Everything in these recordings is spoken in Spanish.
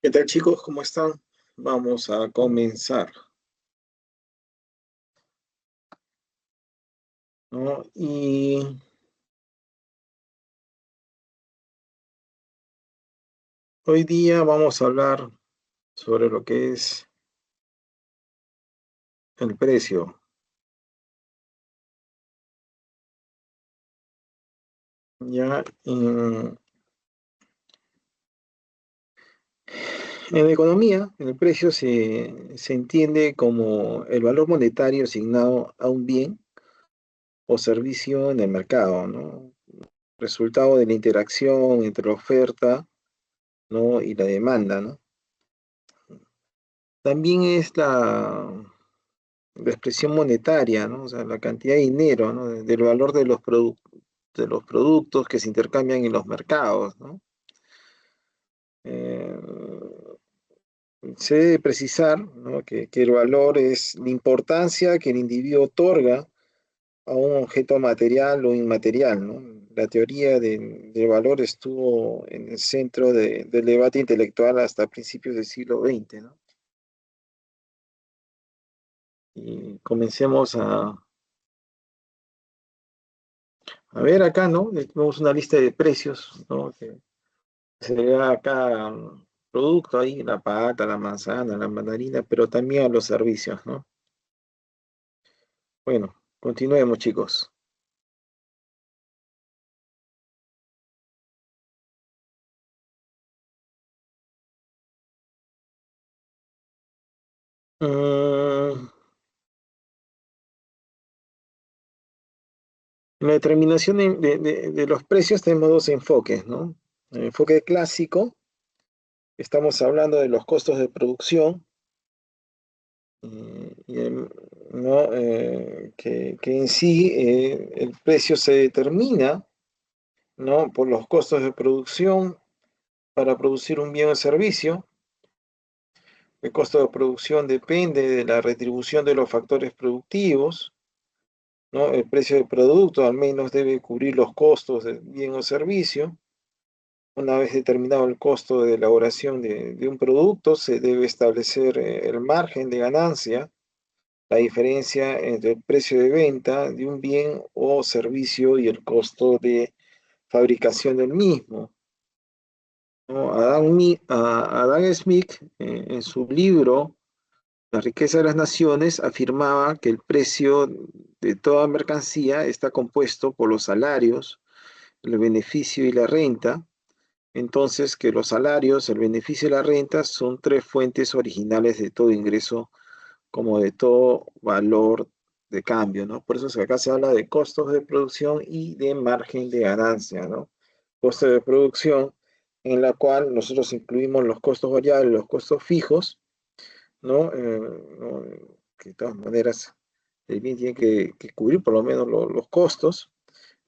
¿Qué tal, chicos? ¿Cómo están? Vamos a comenzar, ¿no? Y hoy día vamos a hablar sobre lo que es el precio. Ya en economía, el precio se entiende como el valor monetario asignado a un bien o servicio en el mercado, ¿no? Resultado de la interacción entre la oferta, ¿no? y la demanda, ¿no? También es la expresión monetaria, ¿no? O sea, la cantidad de dinero, ¿no? Del valor de de los productos que se intercambian en los mercados, ¿no? Eh, Se debe precisar, ¿no? que el valor es la importancia que el individuo otorga a un objeto material o inmaterial, ¿no? La teoría del valor estuvo en el centro del debate intelectual hasta principios del siglo XX, ¿no? Y comencemos a ver acá, ¿no? Tenemos una lista de precios, ¿no? Que se le da acá producto ahí, la pata, la manzana, la mandarina, pero también a los servicios, ¿no? Bueno, continuemos, chicos. Mm, en la determinación de los precios tenemos dos enfoques, ¿no? El enfoque clásico, estamos hablando de los costos de producción, ¿no? Que en sí el precio se determina, ¿no? por los costos de producción para producir un bien o servicio. El costo de producción depende de la retribución de los factores productivos, ¿no? El precio del producto al menos debe cubrir los costos del bien o servicio. Una vez determinado el costo de elaboración de un producto, se debe establecer el margen de ganancia, la diferencia entre el precio de venta de un bien o servicio y el costo de fabricación del mismo, ¿no? Adam Smith, en su libro La riqueza de las naciones, afirmaba que el precio de toda mercancía está compuesto por los salarios, el beneficio y la renta. Entonces, que los salarios, el beneficio y la renta son tres fuentes originales de todo ingreso, como de todo valor de cambio, ¿no? Por eso es que acá se habla de costos de producción y de margen de ganancia, ¿no? Costo de producción, en la cual nosotros incluimos los costos variables, los costos fijos, ¿no? ¿No? Que de todas maneras el bien tiene que cubrir por lo menos los costos,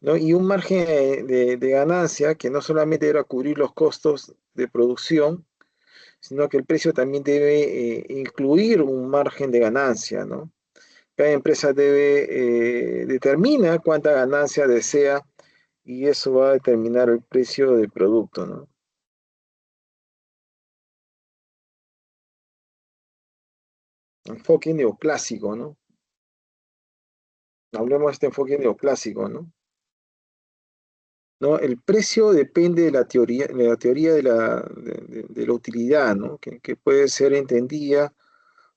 ¿no? Y un margen de ganancia que no solamente debe cubrir los costos de producción, sino que el precio también debe incluir un margen de ganancia, ¿no? Cada empresa determina cuánta ganancia desea y eso va a determinar el precio del producto, ¿no? Enfoque neoclásico, ¿no? Hablemos de este enfoque neoclásico, ¿no? ¿No? El precio depende de la teoría de la utilidad, ¿no? Que puede ser entendida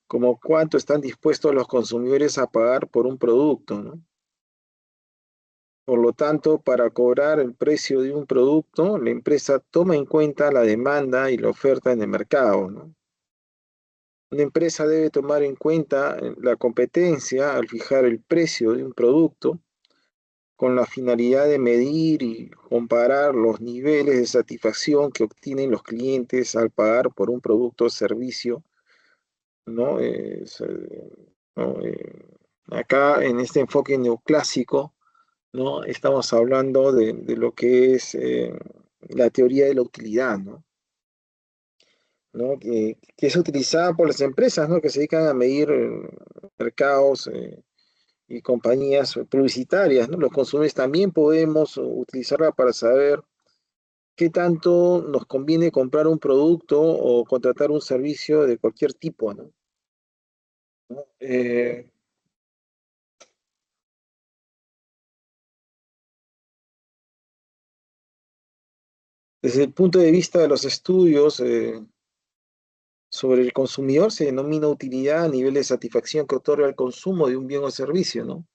como cuánto están dispuestos los consumidores a pagar por un producto, ¿no? Por lo tanto, para cobrar el precio de un producto, la empresa toma en cuenta la demanda y la oferta en el mercado, ¿no? Una empresa debe tomar en cuenta la competencia al fijar el precio de un producto con la finalidad de medir y comparar los niveles de satisfacción que obtienen los clientes al pagar por un producto o servicio, ¿no? ¿No? Acá en este enfoque neoclásico, ¿no? Estamos hablando de lo que es la teoría de la utilidad, ¿no? ¿No? Que es utilizada por las empresas, ¿no? Que se dedican a medir mercados y compañías publicitarias, ¿no? Los consumidores también podemos utilizarla para saber qué tanto nos conviene comprar un producto o contratar un servicio de cualquier tipo, ¿no? Eh, Desde el punto de vista de los estudios sobre el consumidor, se denomina utilidad a nivel de satisfacción que otorga el consumo de un bien o servicio, ¿no?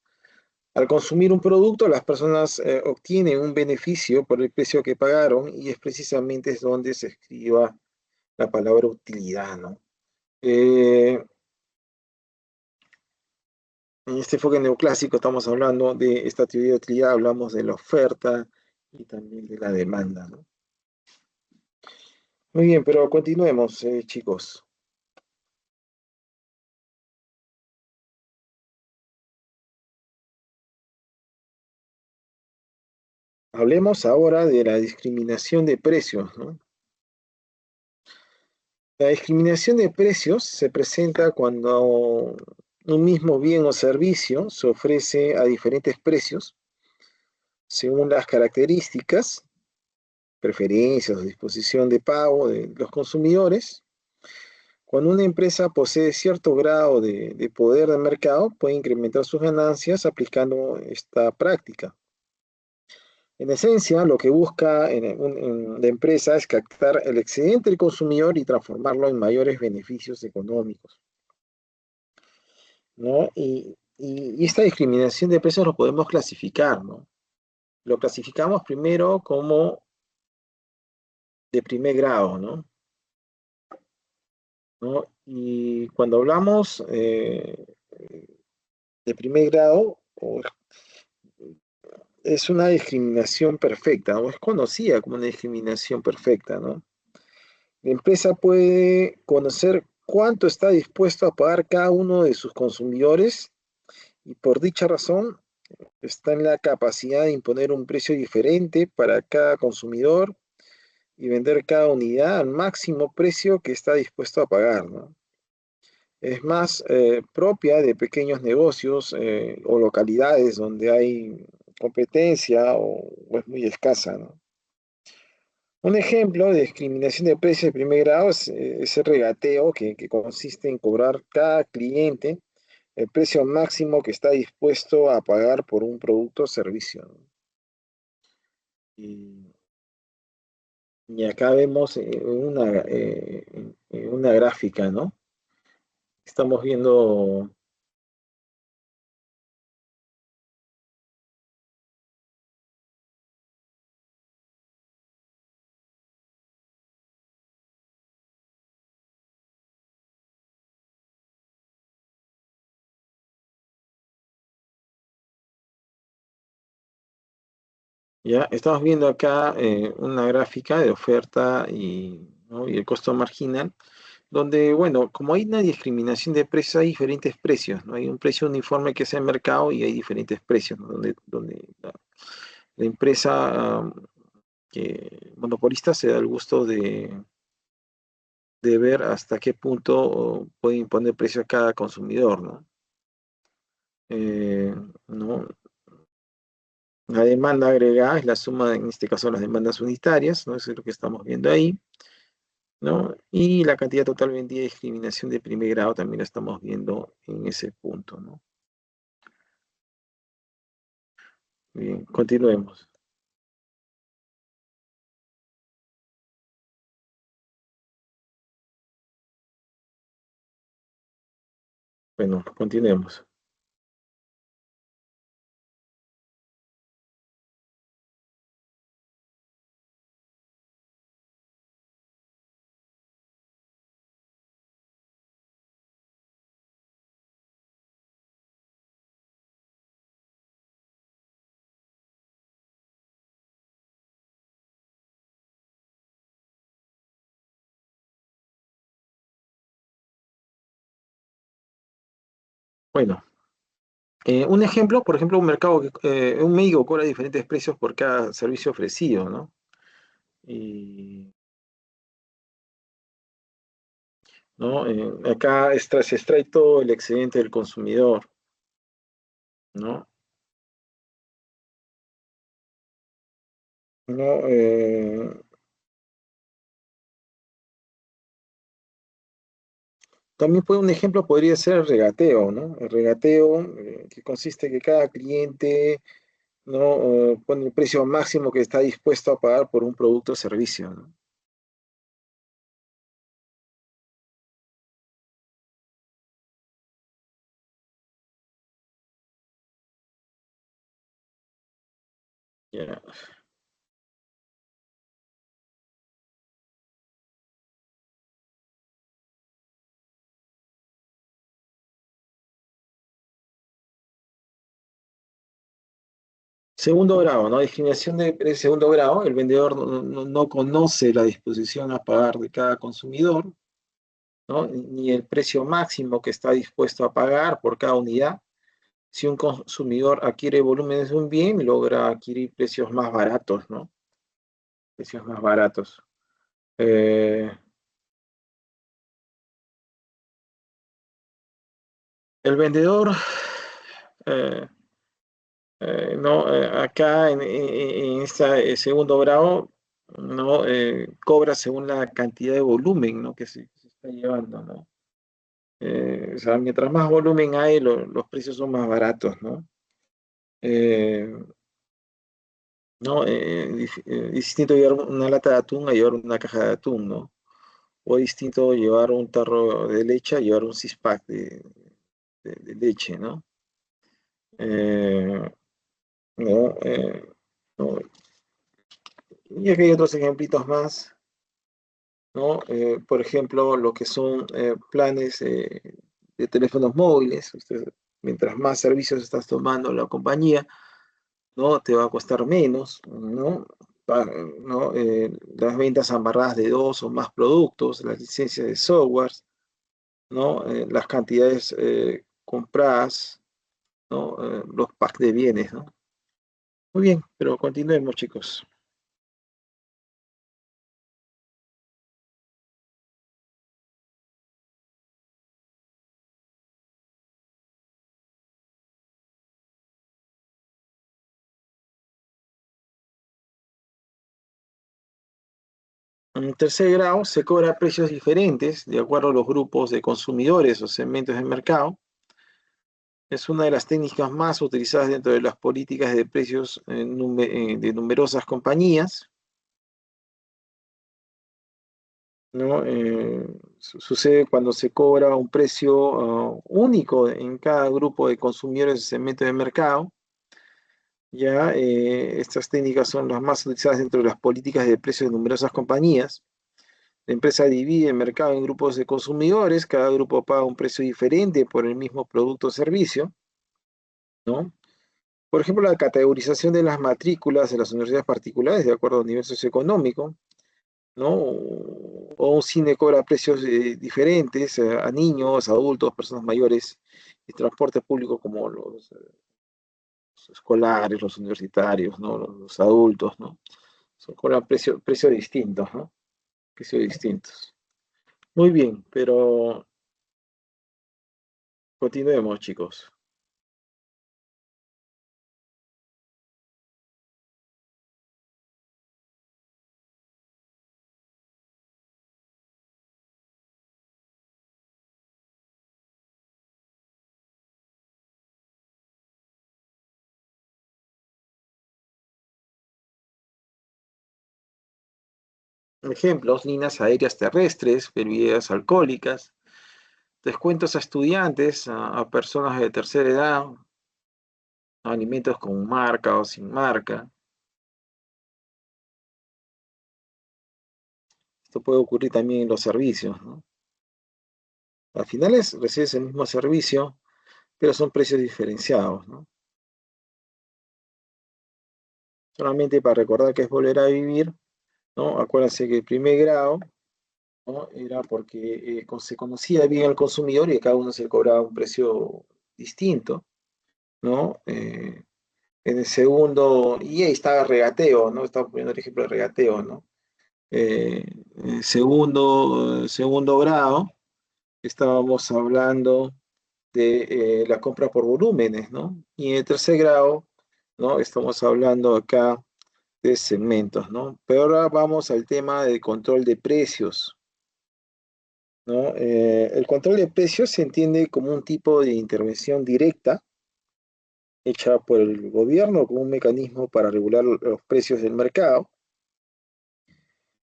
Al consumir un producto, las personas obtienen un beneficio por el precio que pagaron y es precisamente es donde se escriba la palabra utilidad, ¿no? Eh, en este enfoque neoclásico estamos hablando de esta teoría de utilidad, hablamos de la oferta y también de la demanda, ¿no? Muy bien, pero continuemos, chicos. Hablemos ahora de la discriminación de precios, ¿no? La discriminación de precios se presenta cuando un mismo bien o servicio se ofrece a diferentes precios según las características, preferencias o disposición de pago de los consumidores. Cuando una empresa posee cierto grado de poder de mercado, puede incrementar sus ganancias aplicando esta práctica. En esencia, lo que busca en la empresa es captar el excedente del consumidor y transformarlo en mayores beneficios económicos, ¿no? Y esta discriminación de precios lo podemos clasificar, ¿no? Lo clasificamos primero como de primer grado, ¿no? ¿No? Y cuando hablamos de primer grado, es una discriminación perfecta, ¿no? Es conocida como una discriminación perfecta, ¿no? La empresa puede conocer cuánto está dispuesto a pagar cada uno de sus consumidores y por dicha razón está en la capacidad de imponer un precio diferente para cada consumidor y vender cada unidad al máximo precio que está dispuesto a pagar, ¿no? Es más propia de pequeños negocios o localidades donde hay competencia o es muy escasa, ¿no? Un ejemplo de discriminación de precios de primer grado es el regateo que consiste en cobrar cada cliente el precio máximo que está dispuesto a pagar por un producto o servicio, ¿no? Y, y acá vemos una gráfica, ¿no? Estamos viendo, ya, estamos viendo acá una gráfica de oferta ¿no? y el costo marginal, donde, bueno, como hay una discriminación de precios, hay diferentes precios, ¿no? Hay un precio uniforme que es el mercado y hay diferentes precios, ¿no? Donde la empresa monopolista se da el gusto de ver hasta qué punto puede imponer precio a cada consumidor, ¿no? ¿No? La demanda agregada es la suma, en este caso, de las demandas unitarias, ¿no? Eso es lo que estamos viendo ahí, ¿no? Y la cantidad total vendida de discriminación de primer grado también la estamos viendo en ese punto, ¿no? Bien, continuemos. Bueno, continuemos. Bueno, un ejemplo, por ejemplo, un mercado un médico cobra diferentes precios por cada servicio ofrecido, ¿no? Y, ¿no? Acá se extrae todo el excedente del consumidor, ¿no? ¿No? También un ejemplo podría ser el regateo, ¿no? El regateo, que consiste en que cada cliente, ¿no? Pone el precio máximo que está dispuesto a pagar por un producto o servicio, ¿no? Ya. Segundo grado, ¿no? Discriminación de segundo grado. El vendedor no conoce la disposición a pagar de cada consumidor, ¿no? Ni el precio máximo que está dispuesto a pagar por cada unidad. Si un consumidor adquiere volúmenes de un bien, logra adquirir precios más baratos, ¿no? Precios más baratos. Eh, el vendedor, eh, no, acá en este segundo grado, no, cobra según la cantidad de volumen, ¿no? Que se está llevando, ¿no? O sea, mientras más volumen hay, los precios son más baratos, ¿no? Eh, ¿No? Distinto llevar una lata de atún a llevar una caja de atún, ¿no? O distinto llevar un tarro de leche a llevar un six-pack de leche, ¿no? Eh, ¿No? ¿No? Y aquí hay otros ejemplitos más, ¿no? Por ejemplo, lo que son planes de teléfonos móviles. Mientras más servicios estás tomando la compañía, ¿no? Te va a costar menos, ¿no? ¿No? Las ventas amarradas de dos o más productos, las licencias de software, ¿no? Las cantidades compradas, ¿no? Los packs de bienes, ¿no? Muy bien, pero continuemos, chicos. En tercer grado se cobra precios diferentes de acuerdo a los grupos de consumidores o segmentos de mercado. Es una de las técnicas más utilizadas dentro de las políticas de precios de numerosas compañías, ¿no? Sucede cuando se cobra un precio único en cada grupo de consumidores o segmento de mercado. Ya, estas técnicas son las más utilizadas dentro de las políticas de precios de numerosas compañías. La empresa divide el mercado en grupos de consumidores, cada grupo paga un precio diferente por el mismo producto o servicio, ¿no? Por ejemplo, la categorización de las matrículas de las universidades particulares de acuerdo al nivel socioeconómico, ¿no? O un cine cobra precios diferentes a niños, adultos, personas mayores, y transporte público como los escolares, los universitarios, ¿no? Los adultos, ¿no? Son cobran precios distintos, ¿no? Precios distintos. Muy bien, pero continuemos, chicos. Ejemplos: líneas aéreas terrestres, bebidas alcohólicas, descuentos a estudiantes, a personas de tercera edad, alimentos con marca o sin marca. Esto puede ocurrir también en los servicios, ¿no? Al final recibes el mismo servicio, pero son precios diferenciados, ¿no? Solamente para recordar que es volver a vivir, ¿no? Acuérdense que el primer grado, ¿no? Era porque se conocía bien al consumidor y a cada uno se le cobraba un precio distinto, ¿no? En el segundo, y ahí estaba regateo, ¿no? Estaba poniendo el ejemplo de regateo, ¿no? Segundo grado, estábamos hablando de la compra por volúmenes, ¿no? Y en el tercer grado, ¿no? Estamos hablando acá de segmentos, ¿no? Pero ahora vamos al tema del control de precios. ¿no? El control de precios se entiende como un tipo de intervención directa hecha por el gobierno como un mecanismo para regular los precios del mercado.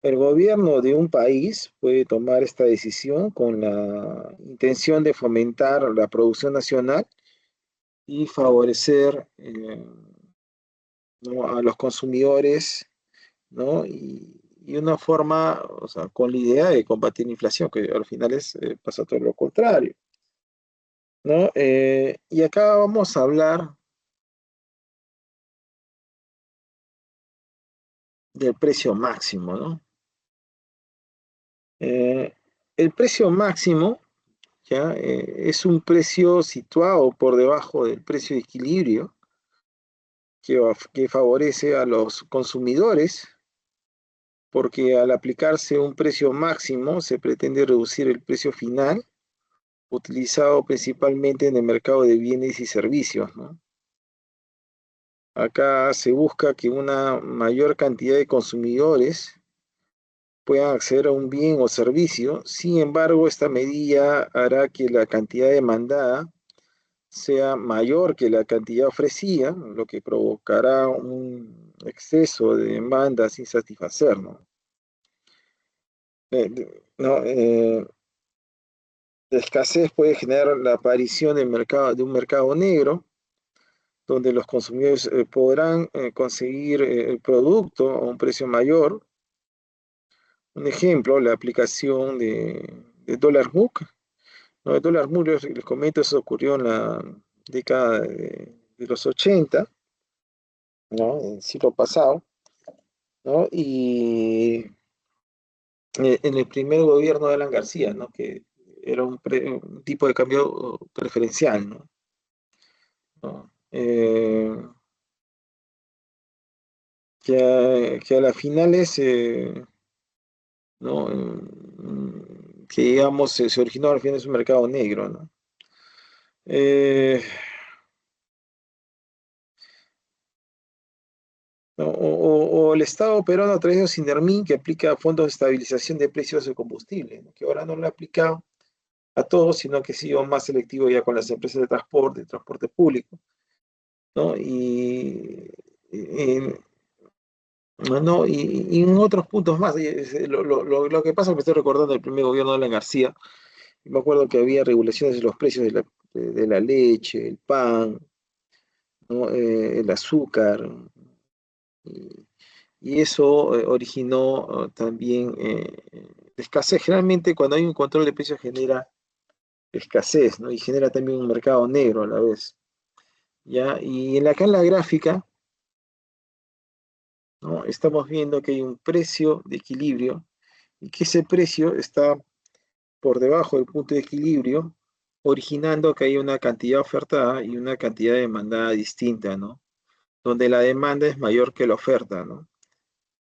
El gobierno de un país puede tomar esta decisión con la intención de fomentar la producción nacional y favorecer ¿no? a los consumidores, ¿no? Y una forma, o sea, con la idea de combatir la inflación, que al final pasa todo lo contrario, ¿no? Y acá vamos a hablar del precio máximo, ¿no? Eh, el precio máximo, ¿ya? Es un precio situado por debajo del precio de equilibrio que favorece a los consumidores, porque al aplicarse un precio máximo se pretende reducir el precio final, utilizado principalmente en el mercado de bienes y servicios, ¿no? Acá se busca que una mayor cantidad de consumidores puedan acceder a un bien o servicio. Sin embargo, esta medida hará que la cantidad demandada sea mayor que la cantidad ofrecida, lo que provocará un exceso de demanda sin satisfacer, ¿no? No, la escasez puede generar la aparición de un mercado negro, donde los consumidores podrán conseguir el producto a un precio mayor. Un ejemplo, la aplicación de Dólar Book. ¿No? El Dólar Book, les comento, eso ocurrió en la década de los 80, ¿no? En el siglo pasado, ¿no? Y en el primer gobierno de Alan García, ¿no? Que era un tipo de cambio preferencial, ¿no? ¿No? Que a las finales, ¿no? Que digamos se originó al final es un mercado negro, ¿no? Eh, ¿No? O el Estado peruano ha traído Sindermin, que aplica fondos de estabilización de precios de combustible, ¿no? Que ahora no lo ha aplicado a todos, sino que ha sido más selectivo ya con las empresas de transporte público, ¿no? Y, ¿no? Y en otros puntos más. Lo que pasa es que me estoy recordando el primer gobierno de Alan García. Me acuerdo que había regulaciones de los precios de la leche, el pan, ¿no? El azúcar. Y, y eso originó también escasez. Generalmente cuando hay un control de precios genera escasez, ¿no? Y genera también un mercado negro a la vez. ¿Ya? Y acá en la gráfica, ¿no? Estamos viendo que hay un precio de equilibrio y que ese precio está por debajo del punto de equilibrio, originando que hay una cantidad ofertada y una cantidad demandada distinta, ¿no? Donde la demanda es mayor que la oferta, ¿no?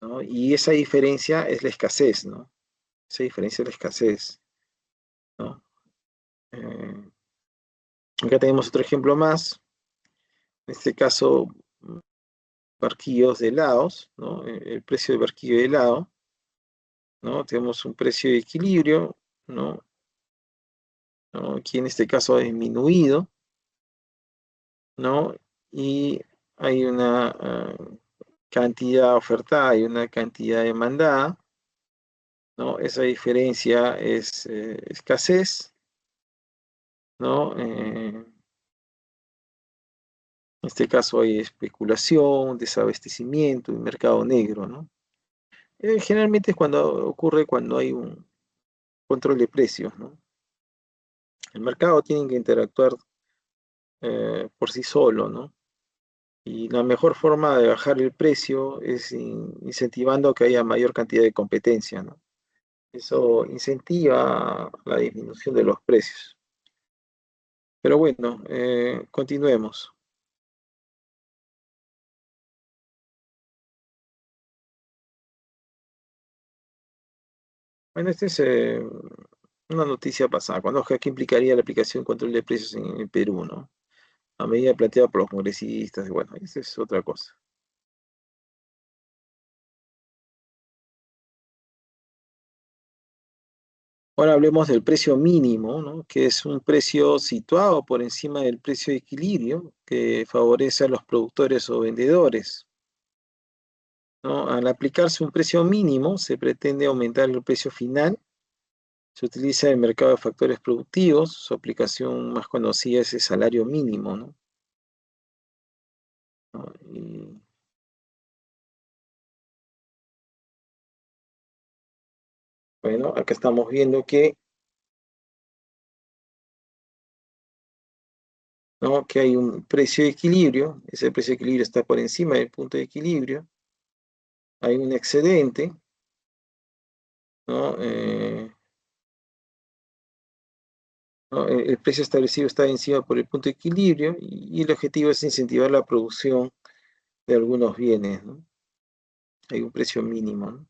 ¿No? Y esa diferencia es la escasez, ¿no? Esa diferencia es la escasez, ¿no? Eh, Acá tenemos otro ejemplo más, en este caso, barquillos de helados, ¿no? El precio de barquillo de helado, ¿no? Tenemos un precio de equilibrio, ¿no? ¿No? Aquí en este caso ha disminuido, ¿no? Y hay una cantidad ofertada y una cantidad demandada, ¿no? Esa diferencia es escasez, ¿no? En este caso hay especulación, desabastecimiento y mercado negro, ¿no? Generalmente es cuando ocurre cuando hay un control de precios, ¿no? El mercado tiene que interactuar por sí solo, ¿no? Y la mejor forma de bajar el precio es incentivando que haya mayor cantidad de competencia, ¿no? Eso incentiva la disminución de los precios. Pero bueno, continuemos. Bueno, esta es una noticia pasada. Conozca qué implicaría la aplicación de control de precios en el Perú, ¿no? A medida planteada por los congresistas, y bueno, esa es otra cosa. Ahora hablemos del precio mínimo, ¿no? Que es un precio situado por encima del precio de equilibrio que favorece a los productores o vendedores, ¿no? Al aplicarse un precio mínimo, se pretende aumentar el precio final. Se utiliza en el mercado de factores productivos. Su aplicación más conocida es el salario mínimo, ¿no? ¿No? Y, bueno, acá estamos viendo que, ¿no? Que hay un precio de equilibrio. Ese precio de equilibrio está por encima del punto de equilibrio. Hay un excedente, ¿no? ¿No? El precio establecido está encima por el punto de equilibrio y el objetivo es incentivar la producción de algunos bienes, ¿no? Hay un precio mínimo, ¿no?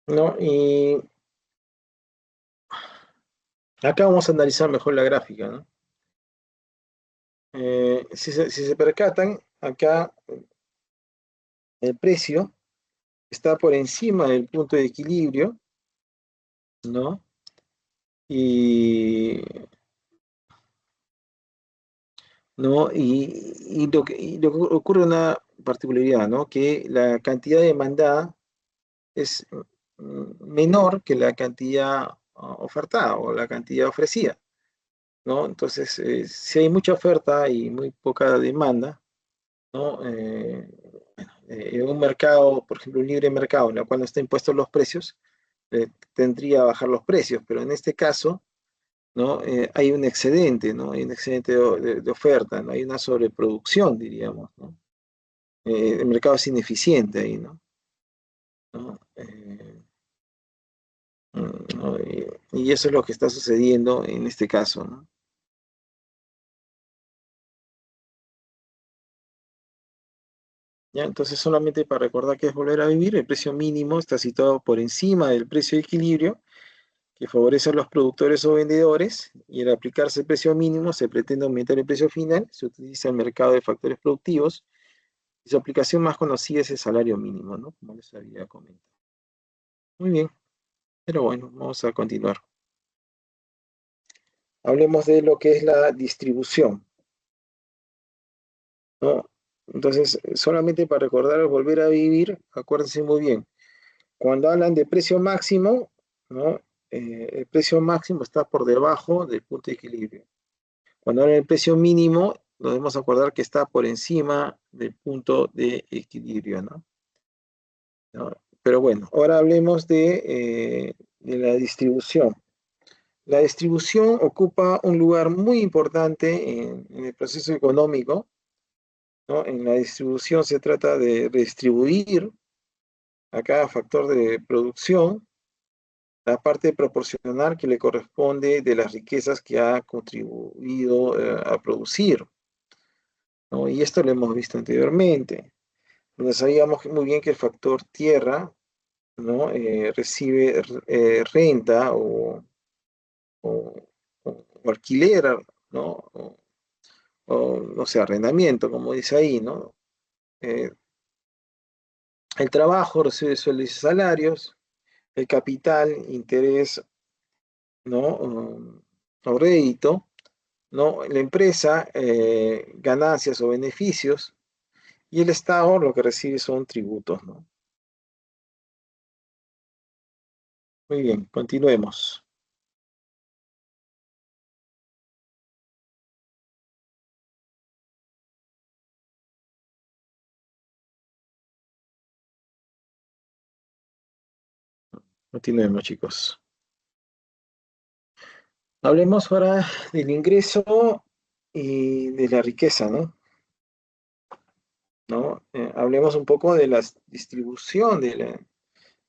¿No? Y acá vamos a analizar mejor la gráfica, ¿no? Si se percatan, acá el precio está por encima del punto de equilibrio, ¿no? Y, ¿no? Y lo que ocurre una particularidad, ¿no? Que la cantidad demandada es menor que la cantidad ofertada o la cantidad ofrecida, ¿no? Entonces, si hay mucha oferta y muy poca demanda, ¿no? En un mercado, por ejemplo, un libre mercado en el cual no están impuestos los precios, tendría a bajar los precios, pero en este caso, ¿no? Hay un excedente, ¿no? Hay un excedente de oferta, ¿no? Hay una sobreproducción, diríamos, ¿no? El mercado es ineficiente ahí, ¿no? ¿No? ¿No? Y eso es lo que está sucediendo en este caso, ¿no? ¿Ya? Entonces, solamente para recordar que es volver a vivir, el precio mínimo está situado por encima del precio de equilibrio que favorece a los productores o vendedores, y al aplicarse el precio mínimo se pretende aumentar el precio final. Se utiliza el mercado de factores productivos y su aplicación más conocida es el salario mínimo, ¿no? Como les había comentado. Muy bien, pero bueno, vamos a continuar. Hablemos de lo que es la distribución, ¿no? Entonces, solamente para recordar, volver a vivir, acuérdense muy bien, cuando hablan de precio máximo, ¿no? El precio máximo está por debajo del punto de equilibrio. Cuando hablan del precio mínimo, nos debemos acordar que está por encima del punto de equilibrio, ¿no? ¿No? Pero bueno, ahora hablemos de la distribución. La distribución ocupa un lugar muy importante en el proceso económico, ¿no? En la distribución se trata de redistribuir a cada factor de producción la parte proporcional que le corresponde de las riquezas que ha contribuido a producir, ¿no? Y esto lo hemos visto anteriormente, donde sabíamos muy bien que el factor tierra, ¿no? Recibe renta o- o alquiler, ¿no? No sé, arrendamiento, como dice ahí, ¿no? Eh, el trabajo recibe sueldos y salarios, el capital, interés, ¿no? O rédito, ¿no? La empresa, ganancias o beneficios, y el Estado lo que recibe son tributos, ¿no? Muy bien, continuemos. Continuemos, chicos. Hablemos ahora del ingreso y de la riqueza, ¿no? ¿No? Hablemos un poco de la distribución de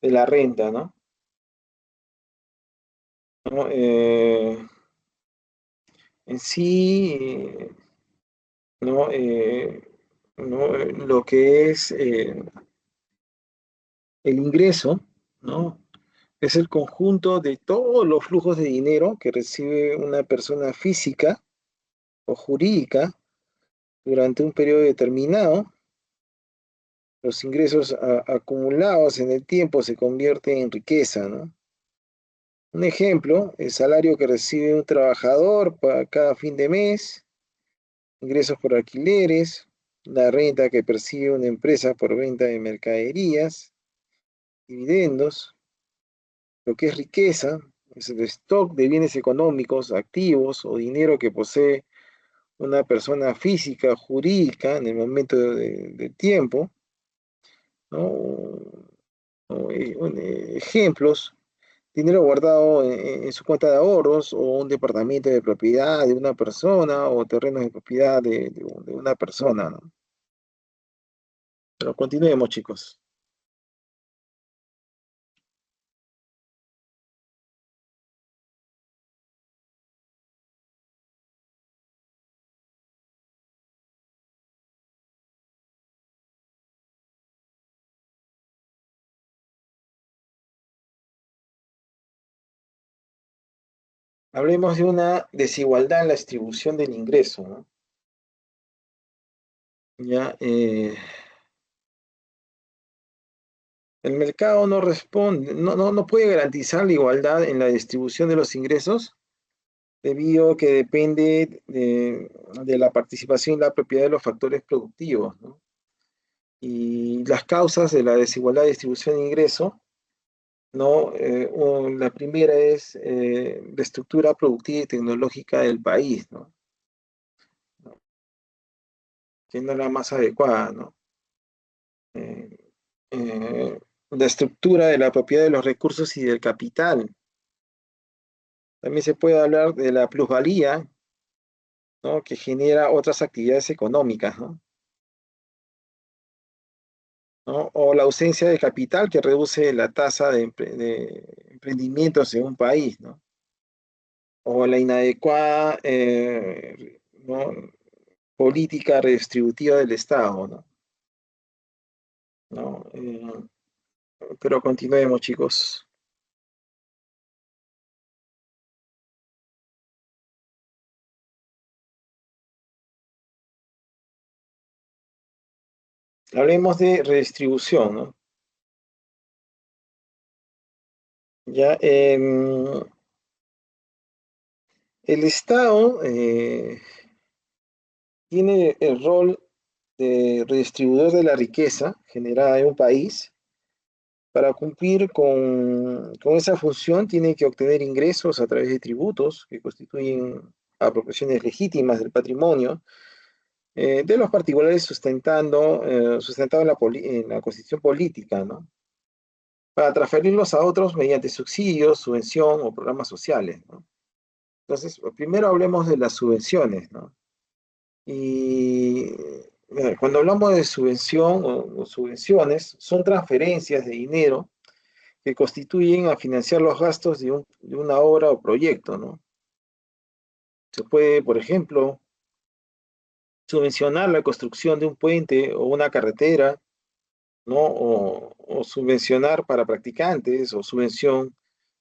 la renta, ¿no? ¿No? En sí, ¿no? ¿No? Lo que es El ingreso, ¿no? Es el conjunto de todos los flujos de dinero que recibe una persona física o jurídica durante un periodo determinado. Los ingresos acumulados en el tiempo se convierten en riqueza, ¿no? Un ejemplo, el salario que recibe un trabajador para cada fin de mes, ingresos por alquileres, la renta que percibe una empresa por venta de mercaderías, dividendos. Lo que es riqueza es el stock de bienes económicos, activos o dinero que posee una persona física o jurídica en el momento del tiempo, ¿no? Ejemplos, dinero guardado en su cuenta de ahorros o un departamento de propiedad de una persona o terrenos de propiedad de una persona, ¿no? Pero continuemos, chicos. Hablemos de una desigualdad en la distribución del ingreso, ¿no? Ya, el mercado no responde, no puede garantizar la igualdad en la distribución de los ingresos debido a que depende de la participación y la propiedad de los factores productivos, ¿no? Y las causas de la desigualdad de distribución de ingreso, ¿no? La primera es la estructura productiva y tecnológica del país, ¿no? Que no es la más adecuada, ¿no? Eh, eh, la estructura de la propiedad de los recursos y del capital. También se puede hablar de la plusvalía, ¿no? Que genera otras actividades económicas, ¿no? ¿No? O la ausencia de capital que reduce la tasa de emprendimientos en un país, ¿no? O la inadecuada ¿no? política redistributiva del Estado, ¿no? ¿No? Pero continuemos, chicos. Hablemos de redistribución, ¿no? Ya, el Estado tiene el rol de redistribuidor de la riqueza generada en un país. Para cumplir con esa función, tiene que obtener ingresos a través de tributos que constituyen apropiaciones legítimas del patrimonio de los particulares sustentado en en la constitución política, ¿no? Para transferirlos a otros mediante subsidios, subvención o programas sociales, ¿no? Entonces, primero hablemos de las subvenciones, ¿no? Y cuando hablamos de subvención o subvenciones, son transferencias de dinero que constituyen a financiar los gastos de una obra o proyecto, ¿no? Se puede, por ejemplo, subvencionar la construcción de un puente o una carretera, ¿no? O subvencionar para practicantes, o subvención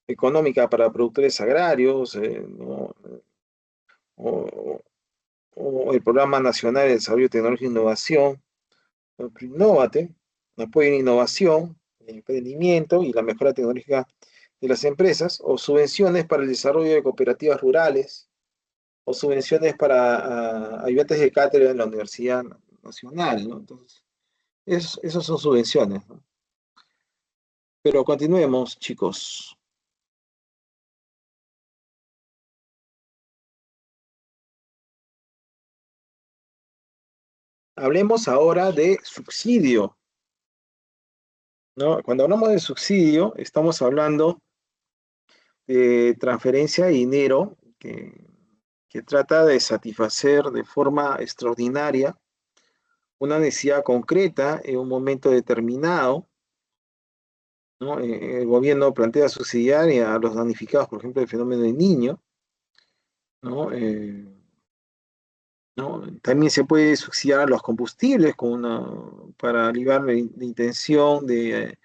económica para productores agrarios, ¿no? O, o el Programa Nacional de Desarrollo Tecnológico e Innovación, Innovate, apoyo en innovación, emprendimiento y la mejora tecnológica de las empresas, o subvenciones para el desarrollo de cooperativas rurales, o subvenciones para ayudantes de cátedra en la Universidad Nacional, ¿no? Entonces, esos son subvenciones, ¿no? Pero continuemos, chicos. Hablemos ahora de subsidio, ¿no? Cuando hablamos de subsidio, estamos hablando de transferencia de dinero que trata de satisfacer de forma extraordinaria una necesidad concreta en un momento determinado, ¿no? El gobierno plantea subsidiar a los damnificados, por ejemplo, del fenómeno del niño, ¿no? ¿No? También se puede subsidiar a los combustibles para aliviar la intención de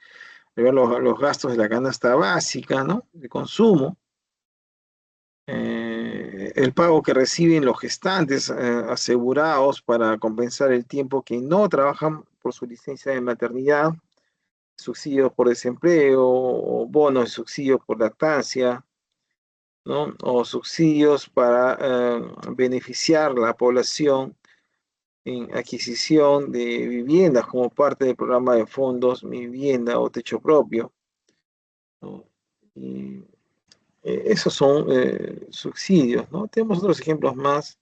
prever los gastos de la canasta básica, ¿no? De consumo, el pago que reciben los gestantes asegurados para compensar el tiempo que no trabajan por su licencia de maternidad, subsidios por desempleo, o bonos de subsidios por lactancia, ¿no? O subsidios para beneficiar la población en adquisición de viviendas como parte del programa de fondos Mi Vivienda o Techo Propio, ¿no? Y esos son subsidios, ¿no? Tenemos otros ejemplos más,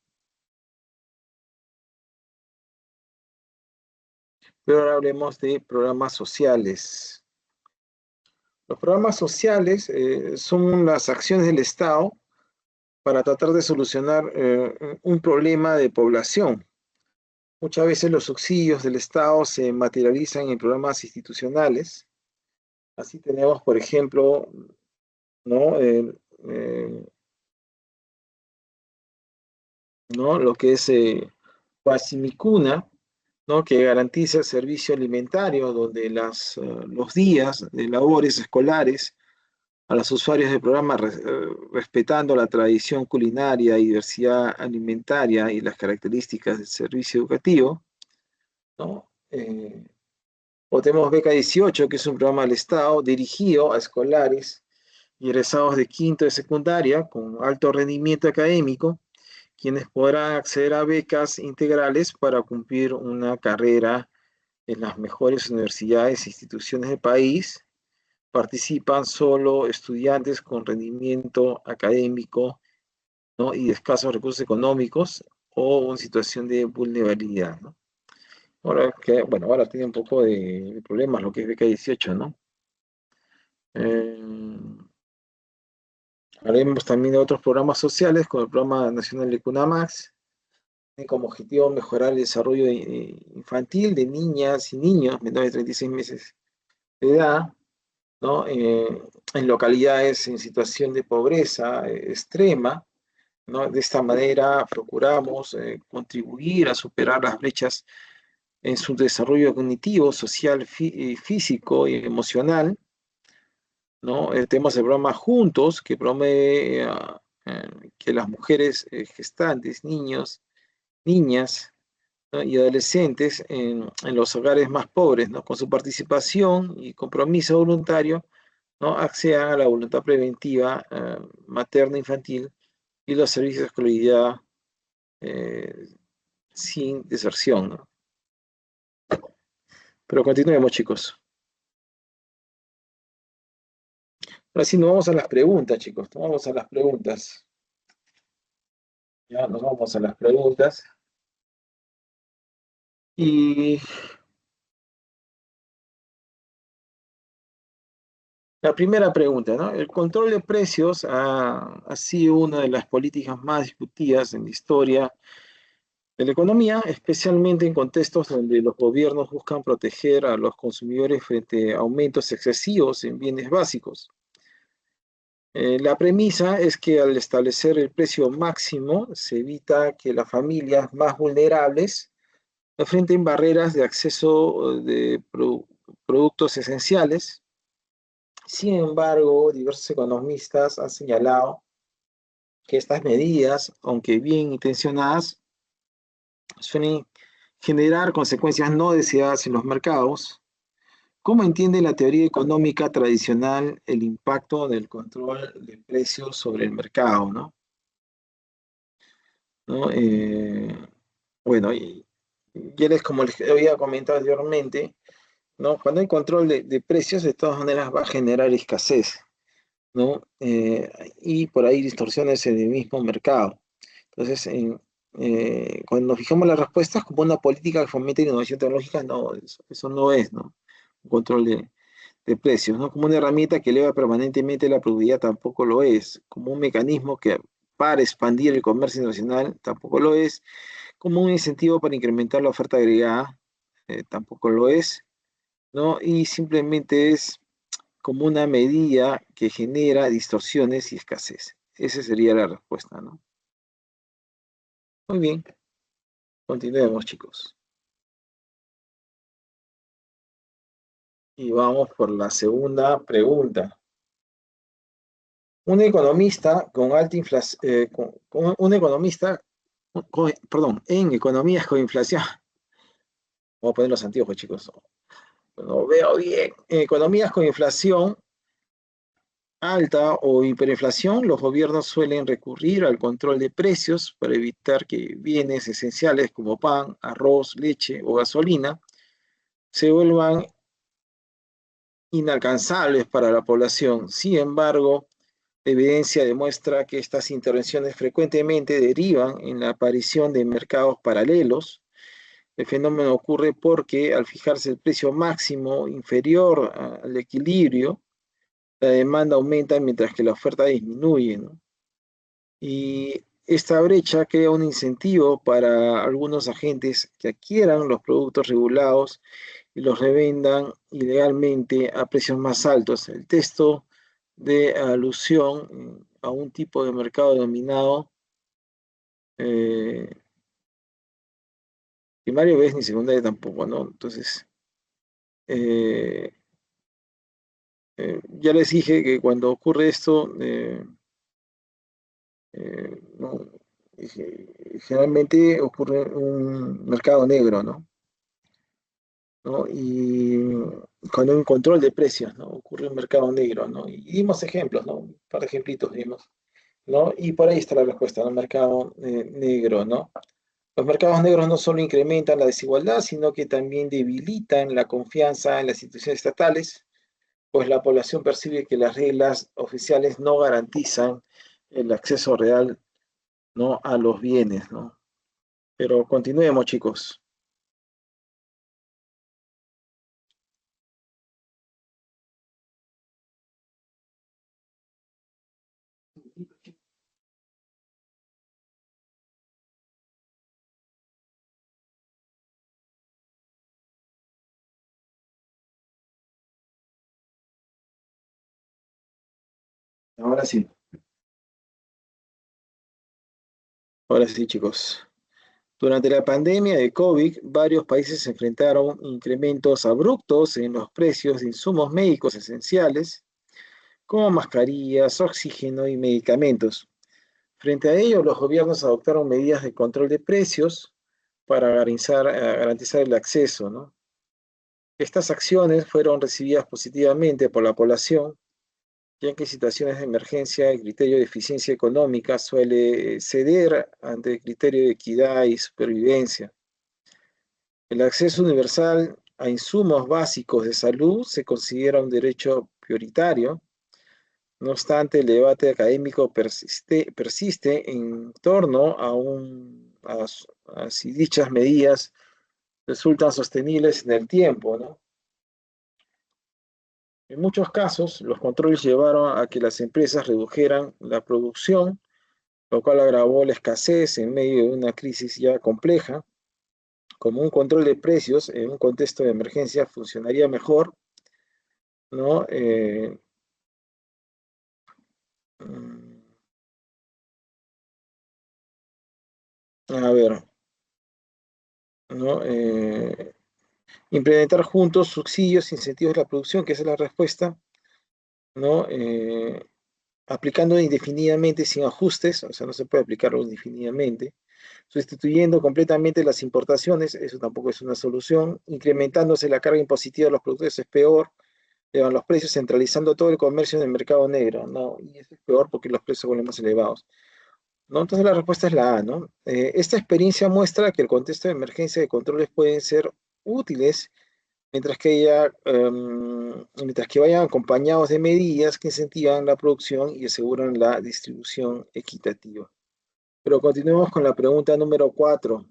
pero ahora hablemos de programas sociales. Los programas sociales son las acciones del Estado para tratar de solucionar un problema de población. Muchas veces los subsidios del Estado se materializan en programas institucionales. Así tenemos, por ejemplo, ¿no? Eh, ¿No? Lo que es Guasimicuna, ¿no? Que garantiza el servicio alimentario, donde los días de labores escolares a los usuarios del programa, respetando la tradición culinaria y diversidad alimentaria y las características del servicio educativo, ¿no? O tenemos Beca 18, que es un programa del Estado dirigido a escolares y egresados de quinto de secundaria con alto rendimiento académico, quienes podrán acceder a becas integrales para cumplir una carrera en las mejores universidades e instituciones del país. Participan solo estudiantes con rendimiento académico, ¿no? Y de escasos recursos económicos o en situación de vulnerabilidad, ¿no? Ahora tiene un poco de problemas lo que es beca 18, ¿no? Eh, Haremos también de otros programas sociales, como el Programa Nacional de CUNAMAX, tiene como objetivo mejorar el desarrollo infantil de niñas y niños menores de 36 meses de edad, ¿no? En localidades en situación de pobreza extrema, ¿no? De esta manera procuramos contribuir a superar las brechas en su desarrollo cognitivo, social, físico y emocional, ¿no? Tenemos el programa Juntos, que promueve que las mujeres gestantes, niños, niñas, ¿no? Y adolescentes en los hogares más pobres, ¿no? Con su participación y compromiso voluntario, ¿no? Accedan a la voluntad preventiva materna infantil y los servicios de escolaridad eh, sin deserción, ¿no? Pero continuemos, chicos. Ahora sí, nos vamos a las preguntas, chicos. Nos vamos a las preguntas. Ya, nos vamos a las preguntas. Y la primera pregunta, ¿no? El control de precios ha sido una de las políticas más discutidas en la historia de la economía, especialmente en contextos donde los gobiernos buscan proteger a los consumidores frente a aumentos excesivos en bienes básicos. La premisa es que al establecer el precio máximo se evita que las familias más vulnerables enfrenten barreras de acceso de productos esenciales. Sin embargo, diversos economistas han señalado que estas medidas, aunque bien intencionadas, suelen generar consecuencias no deseadas en los mercados. ¿Cómo entiende la teoría económica tradicional el impacto del control de precios sobre el mercado, ¿no? ¿No? Bueno, como les había comentado anteriormente, ¿no? Cuando hay control de precios, de todas maneras va a generar escasez, ¿no? Y por ahí distorsiones en el mismo mercado. Entonces, cuando nos fijamos las respuestas como una política que fomenta la innovación tecnológica, no, eso no es, ¿no? Un control de precios, ¿no? Como una herramienta que eleva permanentemente la productividad, tampoco lo es. Como un mecanismo que para expandir el comercio nacional, tampoco lo es. Como un incentivo para incrementar la oferta agregada, tampoco lo es, ¿no? Y simplemente es como una medida que genera distorsiones y escasez. Esa sería la respuesta, ¿no? Muy bien, continuemos, chicos. Y vamos por la segunda pregunta. Un economista con alta inflación, un economista, perdón, en economías con inflación, voy a poner los anteojos, chicos, no veo bien. En economías con inflación alta o hiperinflación, los gobiernos suelen recurrir al control de precios para evitar que bienes esenciales como pan, arroz, leche o gasolina se vuelvan inalcanzables para la población. Sin embargo, la evidencia demuestra que estas intervenciones frecuentemente derivan en la aparición de mercados paralelos. El fenómeno ocurre porque al fijarse el precio máximo inferior al equilibrio, la demanda aumenta mientras que la oferta disminuye, ¿no? Y esta brecha crea un incentivo para algunos agentes que adquieran los productos regulados y los revendan ilegalmente a precios más altos. El texto de alusión a un tipo de mercado denominado eh, primario ves ni secundario tampoco, ¿no? Entonces, eh, ya les dije que cuando ocurre esto, no, generalmente ocurre un mercado negro, ¿no? ¿No? Y con un control de precios, ¿no? Ocurre un mercado negro, ¿no? Y dimos ejemplos, ¿no? Un par de ejemplitos dimos, ¿no? Y por ahí está la respuesta, ¿no? Mercado negro, ¿no? Los mercados negros no solo incrementan la desigualdad, sino que también debilitan la confianza en las instituciones estatales, pues la población percibe que las reglas oficiales no garantizan el acceso real, ¿no? A los bienes, ¿no? Pero continuemos, chicos. Ahora sí, ahora sí, chicos. Durante la pandemia de COVID, varios países enfrentaron incrementos abruptos en los precios de insumos médicos esenciales, como mascarillas, oxígeno y medicamentos. Frente a ello, los gobiernos adoptaron medidas de control de precios para garantizar el acceso, ¿no? Estas acciones fueron recibidas positivamente por la población, ya que en situaciones de emergencia el criterio de eficiencia económica suele ceder ante el criterio de equidad y supervivencia. El acceso universal a insumos básicos de salud se considera un derecho prioritario. No obstante, el debate académico persiste en torno a si dichas medidas resultan sostenibles en el tiempo, ¿no? En muchos casos, los controles llevaron a que las empresas redujeran la producción, lo cual agravó la escasez en medio de una crisis ya compleja. Como un control de precios en un contexto de emergencia funcionaría mejor, ¿no? Mm, a ver, ¿no? Implementar juntos subsidios, incentivos de la producción, que esa es la respuesta, ¿no? Aplicando indefinidamente sin ajustes, o sea, no se puede aplicarlo indefinidamente, sustituyendo completamente las importaciones, eso tampoco es una solución, incrementándose la carga impositiva de los productores es peor, llevan los precios, centralizando todo el comercio en el mercado negro, ¿no? Y eso es peor porque los precios se vuelven más elevados, ¿no? Entonces la respuesta es la A, ¿no? Esta experiencia muestra que el contexto de emergencia de controles pueden ser útiles mientras que vayan acompañados de medidas que incentivan la producción y aseguran la distribución equitativa. Pero continuemos con la pregunta número 4.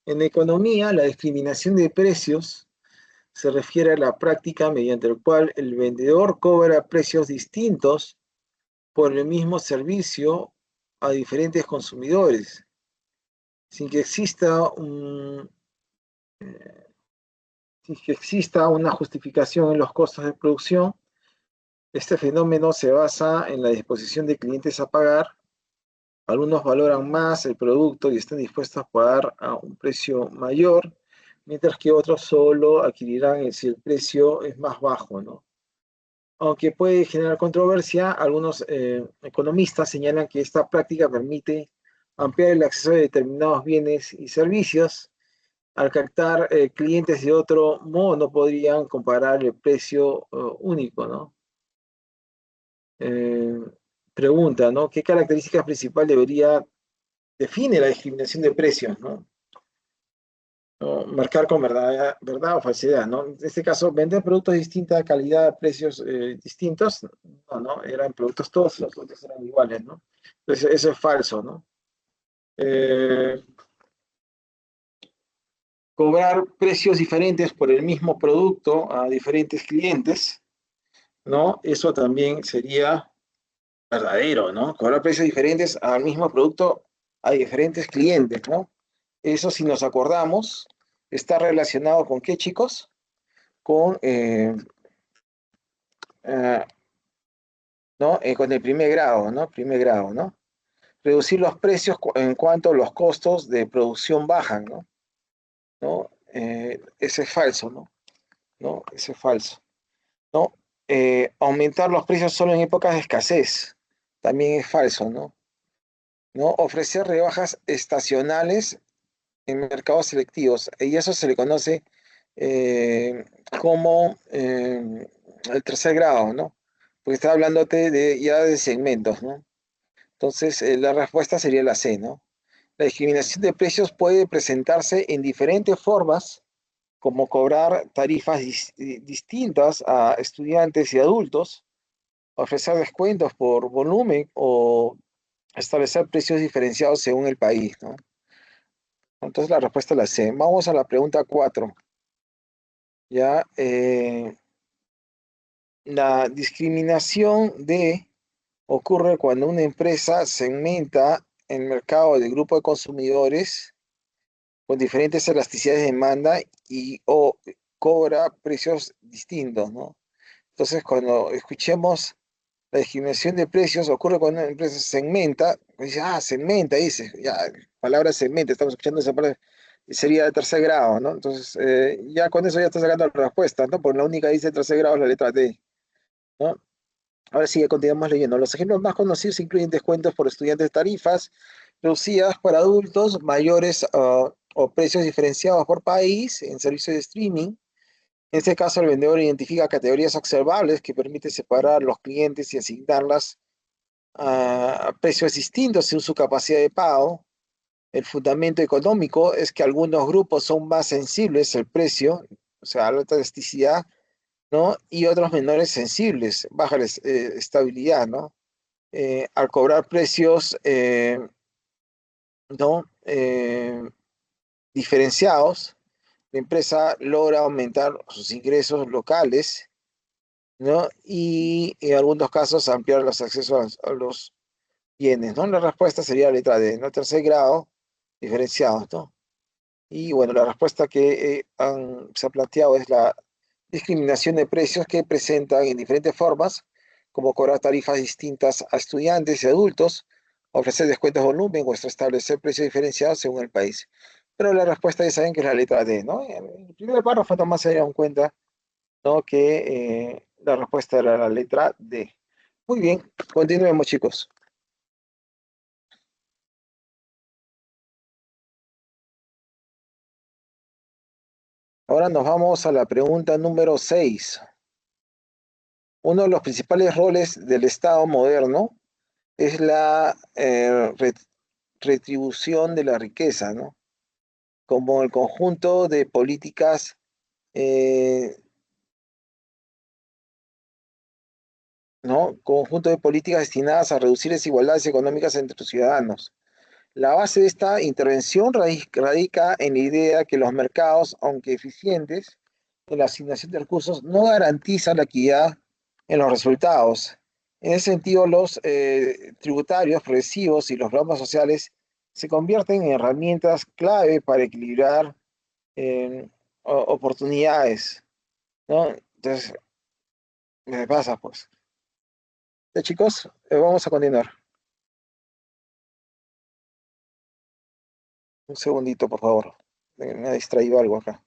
En economía, la discriminación de precios se refiere a la práctica mediante la cual el vendedor cobra precios distintos por el mismo servicio a diferentes consumidores, sin que exista sin que exista una justificación en los costos de producción. Este fenómeno se basa en la disposición de clientes a pagar. Algunos valoran más el producto y están dispuestos a pagar a un precio mayor, mientras que otros solo adquirirán si el precio es más bajo, ¿no? Aunque puede generar controversia, algunos economistas señalan que esta práctica permite ampliar el acceso a determinados bienes y servicios. Al captar clientes de otro modo, no podrían comparar el precio único, ¿no? Eh, Pregunta, ¿no? ¿Qué características principal define la discriminación de precios, ¿no? ¿No? Marcar con verdad o falsedad, ¿no? En este caso, vender productos de distinta calidad a precios distintos, no, no, eran productos, todos los productos eran iguales, ¿no? Entonces, eso es falso, ¿no? Eh, Cobrar precios diferentes por el mismo producto a diferentes clientes, ¿no? Eso también sería verdadero, ¿no? Cobrar precios diferentes al mismo producto a diferentes clientes, ¿no? Eso, si nos acordamos, está relacionado con qué, chicos? Con, ah, ¿no? Con el primer grado, ¿no? Primer grado, ¿no? Reducir los precios en cuanto los costos de producción bajan, ¿no? ¿No? Ese es falso, ¿no? ¿No? Ese es falso, ¿no? Aumentar los precios solo en épocas de escasez, también es falso, ¿no? ¿No? Ofrecer rebajas estacionales en mercados selectivos, y eso se le conoce eh, como el tercer grado, ¿no? Porque está hablándote ya de segmentos, ¿no? Entonces, la respuesta sería la C, ¿no? La discriminación de precios puede presentarse en diferentes formas, como cobrar tarifas distintas a estudiantes y adultos, ofrecer descuentos por volumen o establecer precios diferenciados según el país, ¿no? Entonces la respuesta es la C. Vamos a la pregunta 4. Ya, la discriminación ocurre cuando una empresa segmenta el mercado de grupo de consumidores con diferentes elasticidades de demanda y o cobra precios distintos, ¿no? Entonces, cuando escuchemos la discriminación de precios, ocurre cuando una empresa segmenta, dice, segmenta, dice, ya, palabra segmenta, estamos escuchando esa palabra, sería de tercer grado, ¿no? Entonces, ya con eso ya está sacando la respuesta, ¿no? Porque la única que dice tercer grado es la letra D, ¿no? Ahora sí, continuamos leyendo. Los ejemplos más conocidos incluyen descuentos por estudiantes, tarifas reducidas para adultos mayores o precios diferenciados por país en servicios de streaming. En este caso, el vendedor identifica categorías observables que permite separar los clientes y asignarlas a precios distintos según su capacidad de pago. El fundamento económico es que algunos grupos son más sensibles al precio, o sea, a la elasticidad, ¿no? Y otros menores sensibles, baja la estabilidad, ¿no? Al cobrar precios, ¿no? Diferenciados, la empresa logra aumentar sus ingresos locales, ¿no? Y en algunos casos ampliar los accesos a los bienes, ¿no? La respuesta sería la letra D, ¿no? Tercer grado, diferenciados, ¿no? Y bueno, la respuesta que se ha planteado es la discriminación de precios que presentan en diferentes formas, como cobrar tarifas distintas a estudiantes y adultos, ofrecer descuentos de volumen o establecer precios diferenciados según el país. Pero la respuesta ya saben que es la letra D, ¿no? En el primer párrafo nomás se dieron cuenta, ¿no? Que la respuesta era la letra D. Muy bien, continuemos, chicos. Ahora nos vamos a la pregunta número 6. Uno de los principales roles del Estado moderno es la retribución de la riqueza, ¿no? Como el conjunto de políticas, eh, ¿no? Conjunto de políticas destinadas a reducir desigualdades económicas entre los ciudadanos. La base de esta intervención radica en la idea que los mercados, aunque eficientes en la asignación de recursos, no garantizan la equidad en los resultados. En ese sentido, los tributarios progresivos y los programas sociales se convierten en herramientas clave para equilibrar oportunidades, ¿no? Entonces, me pasa, pues. Ya, chicos, vamos a continuar. Un segundito, por favor. Me ha distraído algo acá.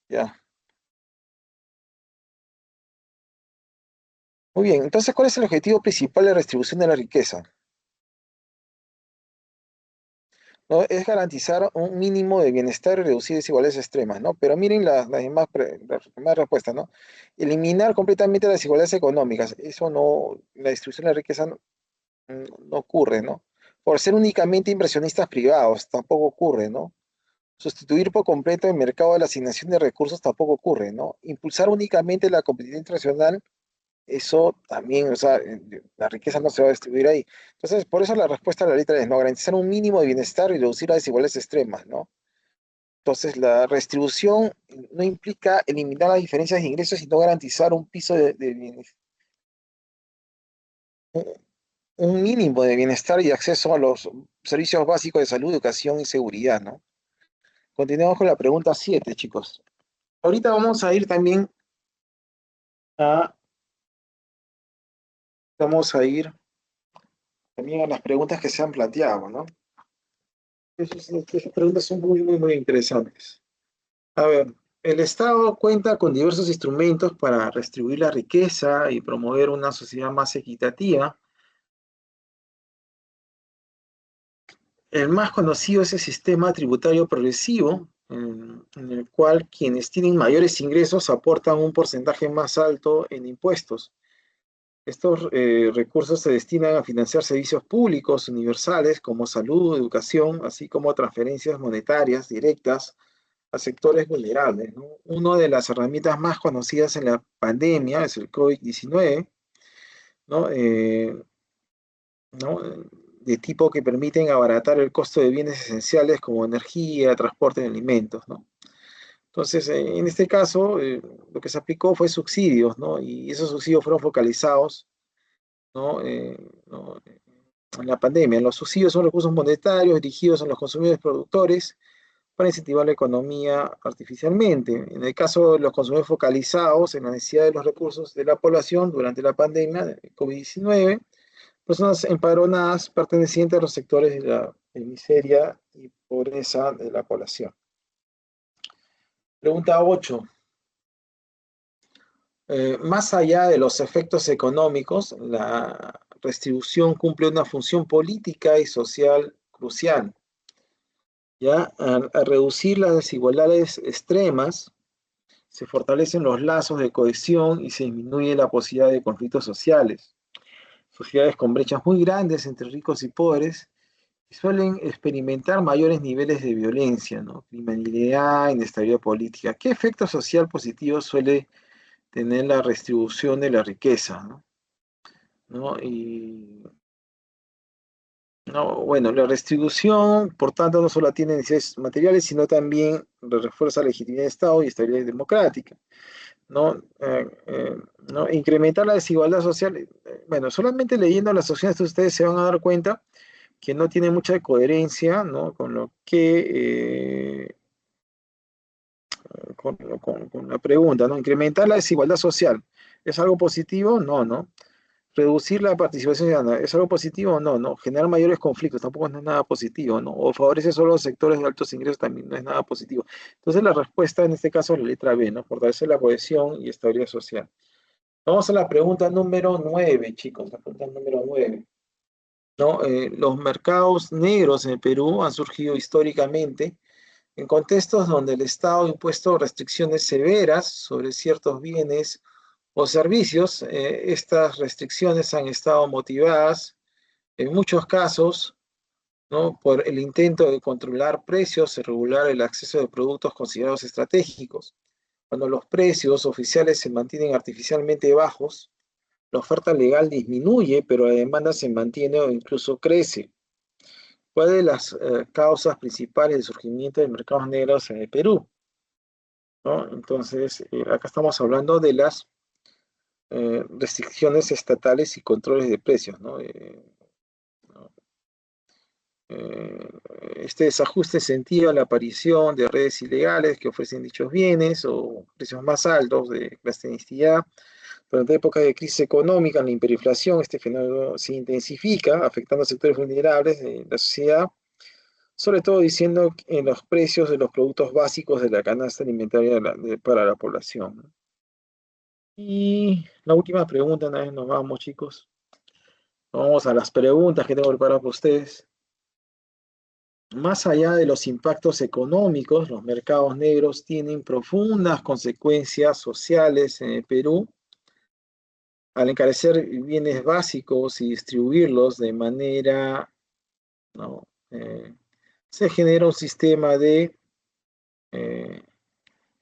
Ya. Muy bien, entonces, ¿cuál es el objetivo principal de la redistribución de la riqueza? ¿No? Es garantizar un mínimo de bienestar y reducir desigualdades extremas, ¿no? Pero miren las demás respuestas, ¿no? Eliminar completamente las desigualdades económicas, eso no, la distribución de la riqueza no ocurre, ¿no? Por ser únicamente inversionistas privados, tampoco ocurre, ¿no? Sustituir por completo el mercado de la asignación de recursos tampoco ocurre, ¿no? Impulsar únicamente la competitividad internacional, eso también, o sea, la riqueza no se va a distribuir ahí. Entonces, por eso la respuesta a la letra es, ¿no? Garantizar un mínimo de bienestar y reducir las desigualdades extremas, ¿no? Entonces, la redistribución no implica eliminar las diferencias de ingresos, sino garantizar un piso de un mínimo de bienestar y acceso a los servicios básicos de salud, educación y seguridad, ¿no? Continuamos con la pregunta 7, chicos. Ahorita vamos a ir también a, vamos a ir también a las preguntas que se han planteado, ¿no? Esas preguntas son muy interesantes. A ver, el Estado cuenta con diversos instrumentos para redistribuir la riqueza y promover una sociedad más equitativa. El más conocido es el sistema tributario progresivo, en el cual quienes tienen mayores ingresos aportan un porcentaje más alto en impuestos. Estos recursos se destinan a financiar servicios públicos universales como salud, educación, así como transferencias monetarias directas a sectores vulnerables, ¿no? Una de las herramientas más conocidas en la pandemia es el COVID-19, ¿no? ¿No? De tipo que permiten abaratar el costo de bienes esenciales como energía, transporte y alimentos, ¿no? Entonces, en este caso, lo que se aplicó fue subsidios, ¿no? Y esos subsidios fueron focalizados, ¿no? ¿No? En la pandemia. Los subsidios son recursos monetarios dirigidos a los consumidores productores para incentivar la economía artificialmente. En el caso de los consumidores focalizados en la necesidad de los recursos de la población durante la pandemia de COVID-19, personas empadronadas pertenecientes a los sectores de la miseria y pobreza de la población. Pregunta 8. Más allá de los efectos económicos, la redistribución cumple una función política y social crucial. ¿Ya? Al reducir las desigualdades extremas, se fortalecen los lazos de cohesión y se disminuye la posibilidad de conflictos sociales. Sociedades con brechas muy grandes entre ricos y pobres suelen experimentar mayores niveles de violencia, ¿no? Criminalidad, inestabilidad política. ¿Qué efecto social positivo suele tener la redistribución de la riqueza, ¿no? ¿No? Y, no, bueno, la redistribución, por tanto, no solo tiene necesidades materiales, sino también refuerza la legitimidad del Estado y estabilidad democrática, ¿no? ¿No? Incrementar la desigualdad social. Bueno, solamente leyendo las opciones ustedes se van a dar cuenta que no tiene mucha coherencia, ¿no? Con lo que, con la pregunta, ¿no? Incrementar la desigualdad social, ¿es algo positivo? No, ¿no? Reducir la participación ciudadana, ¿es algo positivo? No, ¿no? Generar mayores conflictos, tampoco no es nada positivo, ¿no? O favorece solo a los sectores de altos ingresos, también no es nada positivo. Entonces la respuesta en este caso es la letra B, ¿no? Fortalecer la cohesión y estabilidad social. Vamos a la pregunta número 9, chicos, la pregunta número 9. ¿No? Los mercados negros en el Perú han surgido históricamente en contextos donde el Estado ha impuesto restricciones severas sobre ciertos bienes o servicios. Estas restricciones han estado motivadas en muchos casos, ¿no? Por el intento de controlar precios y regular el acceso de productos considerados estratégicos. Cuando los precios oficiales se mantienen artificialmente bajos, la oferta legal disminuye, pero la demanda se mantiene o incluso crece. ¿Cuál de las causas principales del surgimiento de mercados negros en el Perú? ¿No? Entonces, acá estamos hablando de las restricciones estatales y controles de precios, ¿no? ¿No? Eh, este desajuste sentido a la aparición de redes ilegales que ofrecen dichos bienes o precios más altos de clandestinidad. Durante épocas de crisis económica, en la hiperinflación, este fenómeno se intensifica, afectando a sectores vulnerables de la sociedad. sobre todo diciendo en los precios de los productos básicos de la canasta alimentaria para la población, ¿no? Y la última pregunta, una vez nos vamos, chicos. Vamos a las preguntas que tengo preparadas para ustedes. Más allá de los impactos económicos, los mercados negros tienen profundas consecuencias sociales en el Perú. Al encarecer bienes básicos y distribuirlos de manera, ¿no? Se genera un sistema eh,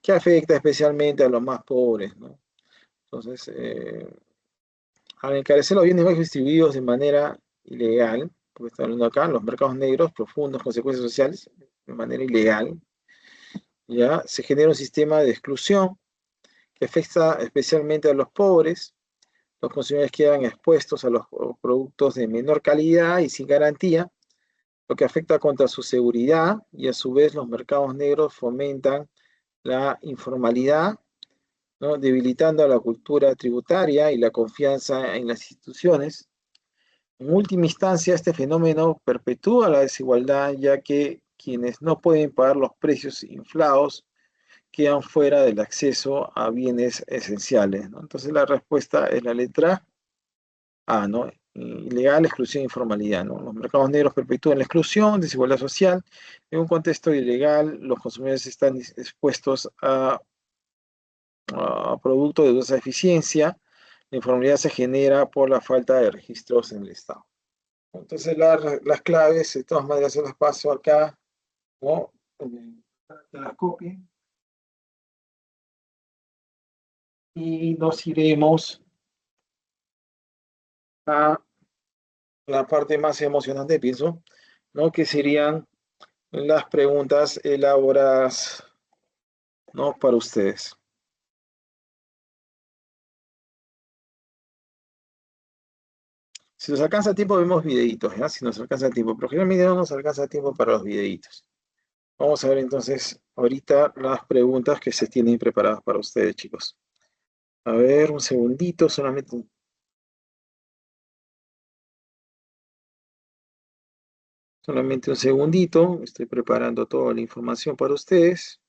que afecta especialmente a los más pobres, ¿no? Entonces, al encarecer los bienes básicos distribuidos de manera ilegal, porque está hablando acá, los mercados negros, profundas consecuencias sociales, de manera ilegal, ya se genera un sistema de exclusión que afecta especialmente a los pobres. Los consumidores quedan expuestos a los productos de menor calidad y sin garantía, lo que afecta contra su seguridad, y a su vez los mercados negros fomentan la informalidad, ¿no? Debilitando a la cultura tributaria y la confianza en las instituciones. En última instancia, este fenómeno perpetúa la desigualdad, ya que quienes no pueden pagar los precios inflados quedan fuera del acceso a bienes esenciales, ¿no? Entonces la respuesta es la letra A, ¿no? Ilegal, exclusión e informalidad, ¿no? Los mercados negros perpetúan la exclusión, desigualdad social. En un contexto ilegal, los consumidores están expuestos a productos de dudosa eficiencia. La informalidad se genera por la falta de registros en el Estado. Entonces las claves, de todas maneras, se las paso acá, ¿no? Que las copien. Y nos iremos a la parte más emocionante, pienso, ¿no? Que serían las preguntas elaboradas, ¿no? Para ustedes. Si nos alcanza tiempo, vemos videitos, ¿ya? Si nos alcanza tiempo, pero generalmente no nos alcanza tiempo para los videitos. Vamos a ver entonces ahorita las preguntas que se tienen preparadas para ustedes, chicos. A ver, un segundito, solamente un segundito. Estoy preparando toda la información para ustedes.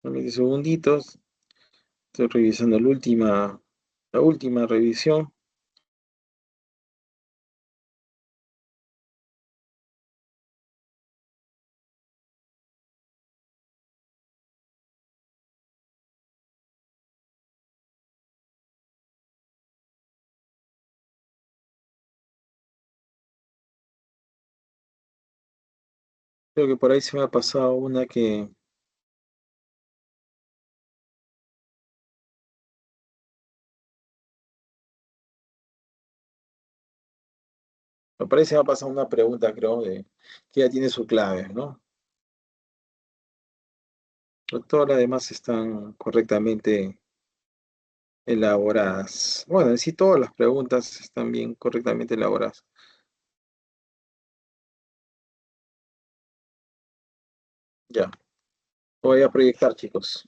Solamente segunditos. Estoy revisando la última revisión. Creo que por ahí se me ha pasado una que... Me parece que me ha pasado una pregunta, creo, que ya tiene su clave, ¿no? Pero todas las demás están correctamente elaboradas. Bueno, en sí todas las preguntas están bien correctamente elaboradas. Ya, voy a proyectar, chicos.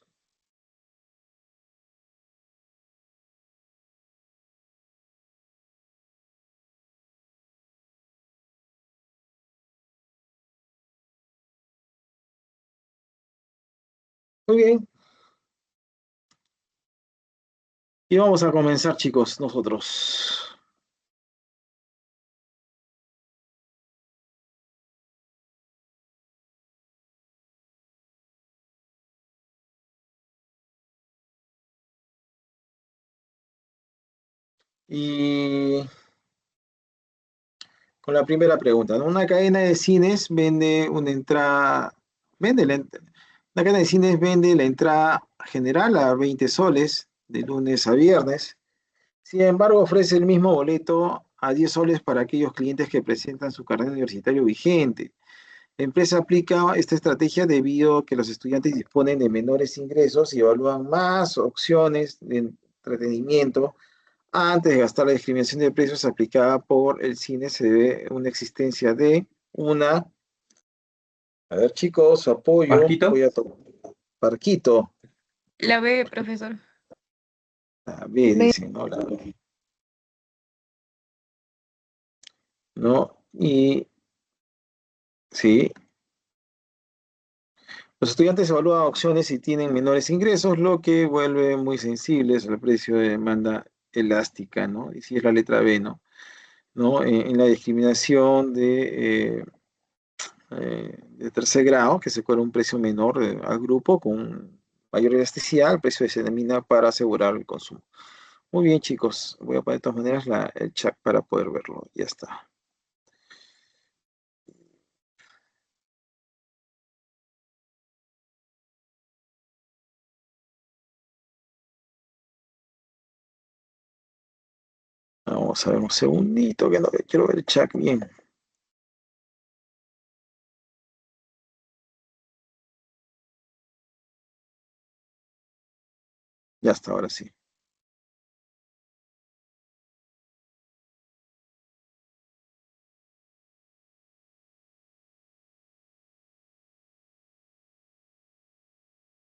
Muy bien, y vamos a comenzar, chicos, nosotros. Y con la primera pregunta, ¿no? Una cadena de cines vende una entrada, vende la, ent- una cadena de cines vende la entrada general a 20 soles de lunes a viernes. Sin embargo, ofrece el mismo boleto a 10 soles para aquellos clientes que presentan su carnet universitario vigente. La empresa aplica esta estrategia debido a que los estudiantes disponen de menores ingresos y evalúan más opciones de entretenimiento. Antes de gastar la discriminación de precios aplicada por el cine, se debe una existencia de una, a ver chicos, su apoyo, voy Marquito. a tomar Parquito, La B, profesor. la B B. dicen, ¿no? La B, ¿no? Y sí, los estudiantes evalúan opciones y tienen menores ingresos, lo que vuelve muy sensibles al precio de demanda elástica, ¿no? Y si es la letra B, ¿no? ¿No? En la discriminación de tercer grado, que se cobra un precio menor al grupo con mayor elasticidad, el precio se determina para asegurar el consumo. Muy bien, chicos. Voy a poner de todas maneras el chat para poder verlo. Ya está. Vamos a ver un segundito, que no quiero ver el chat bien. Ya está, ahora sí.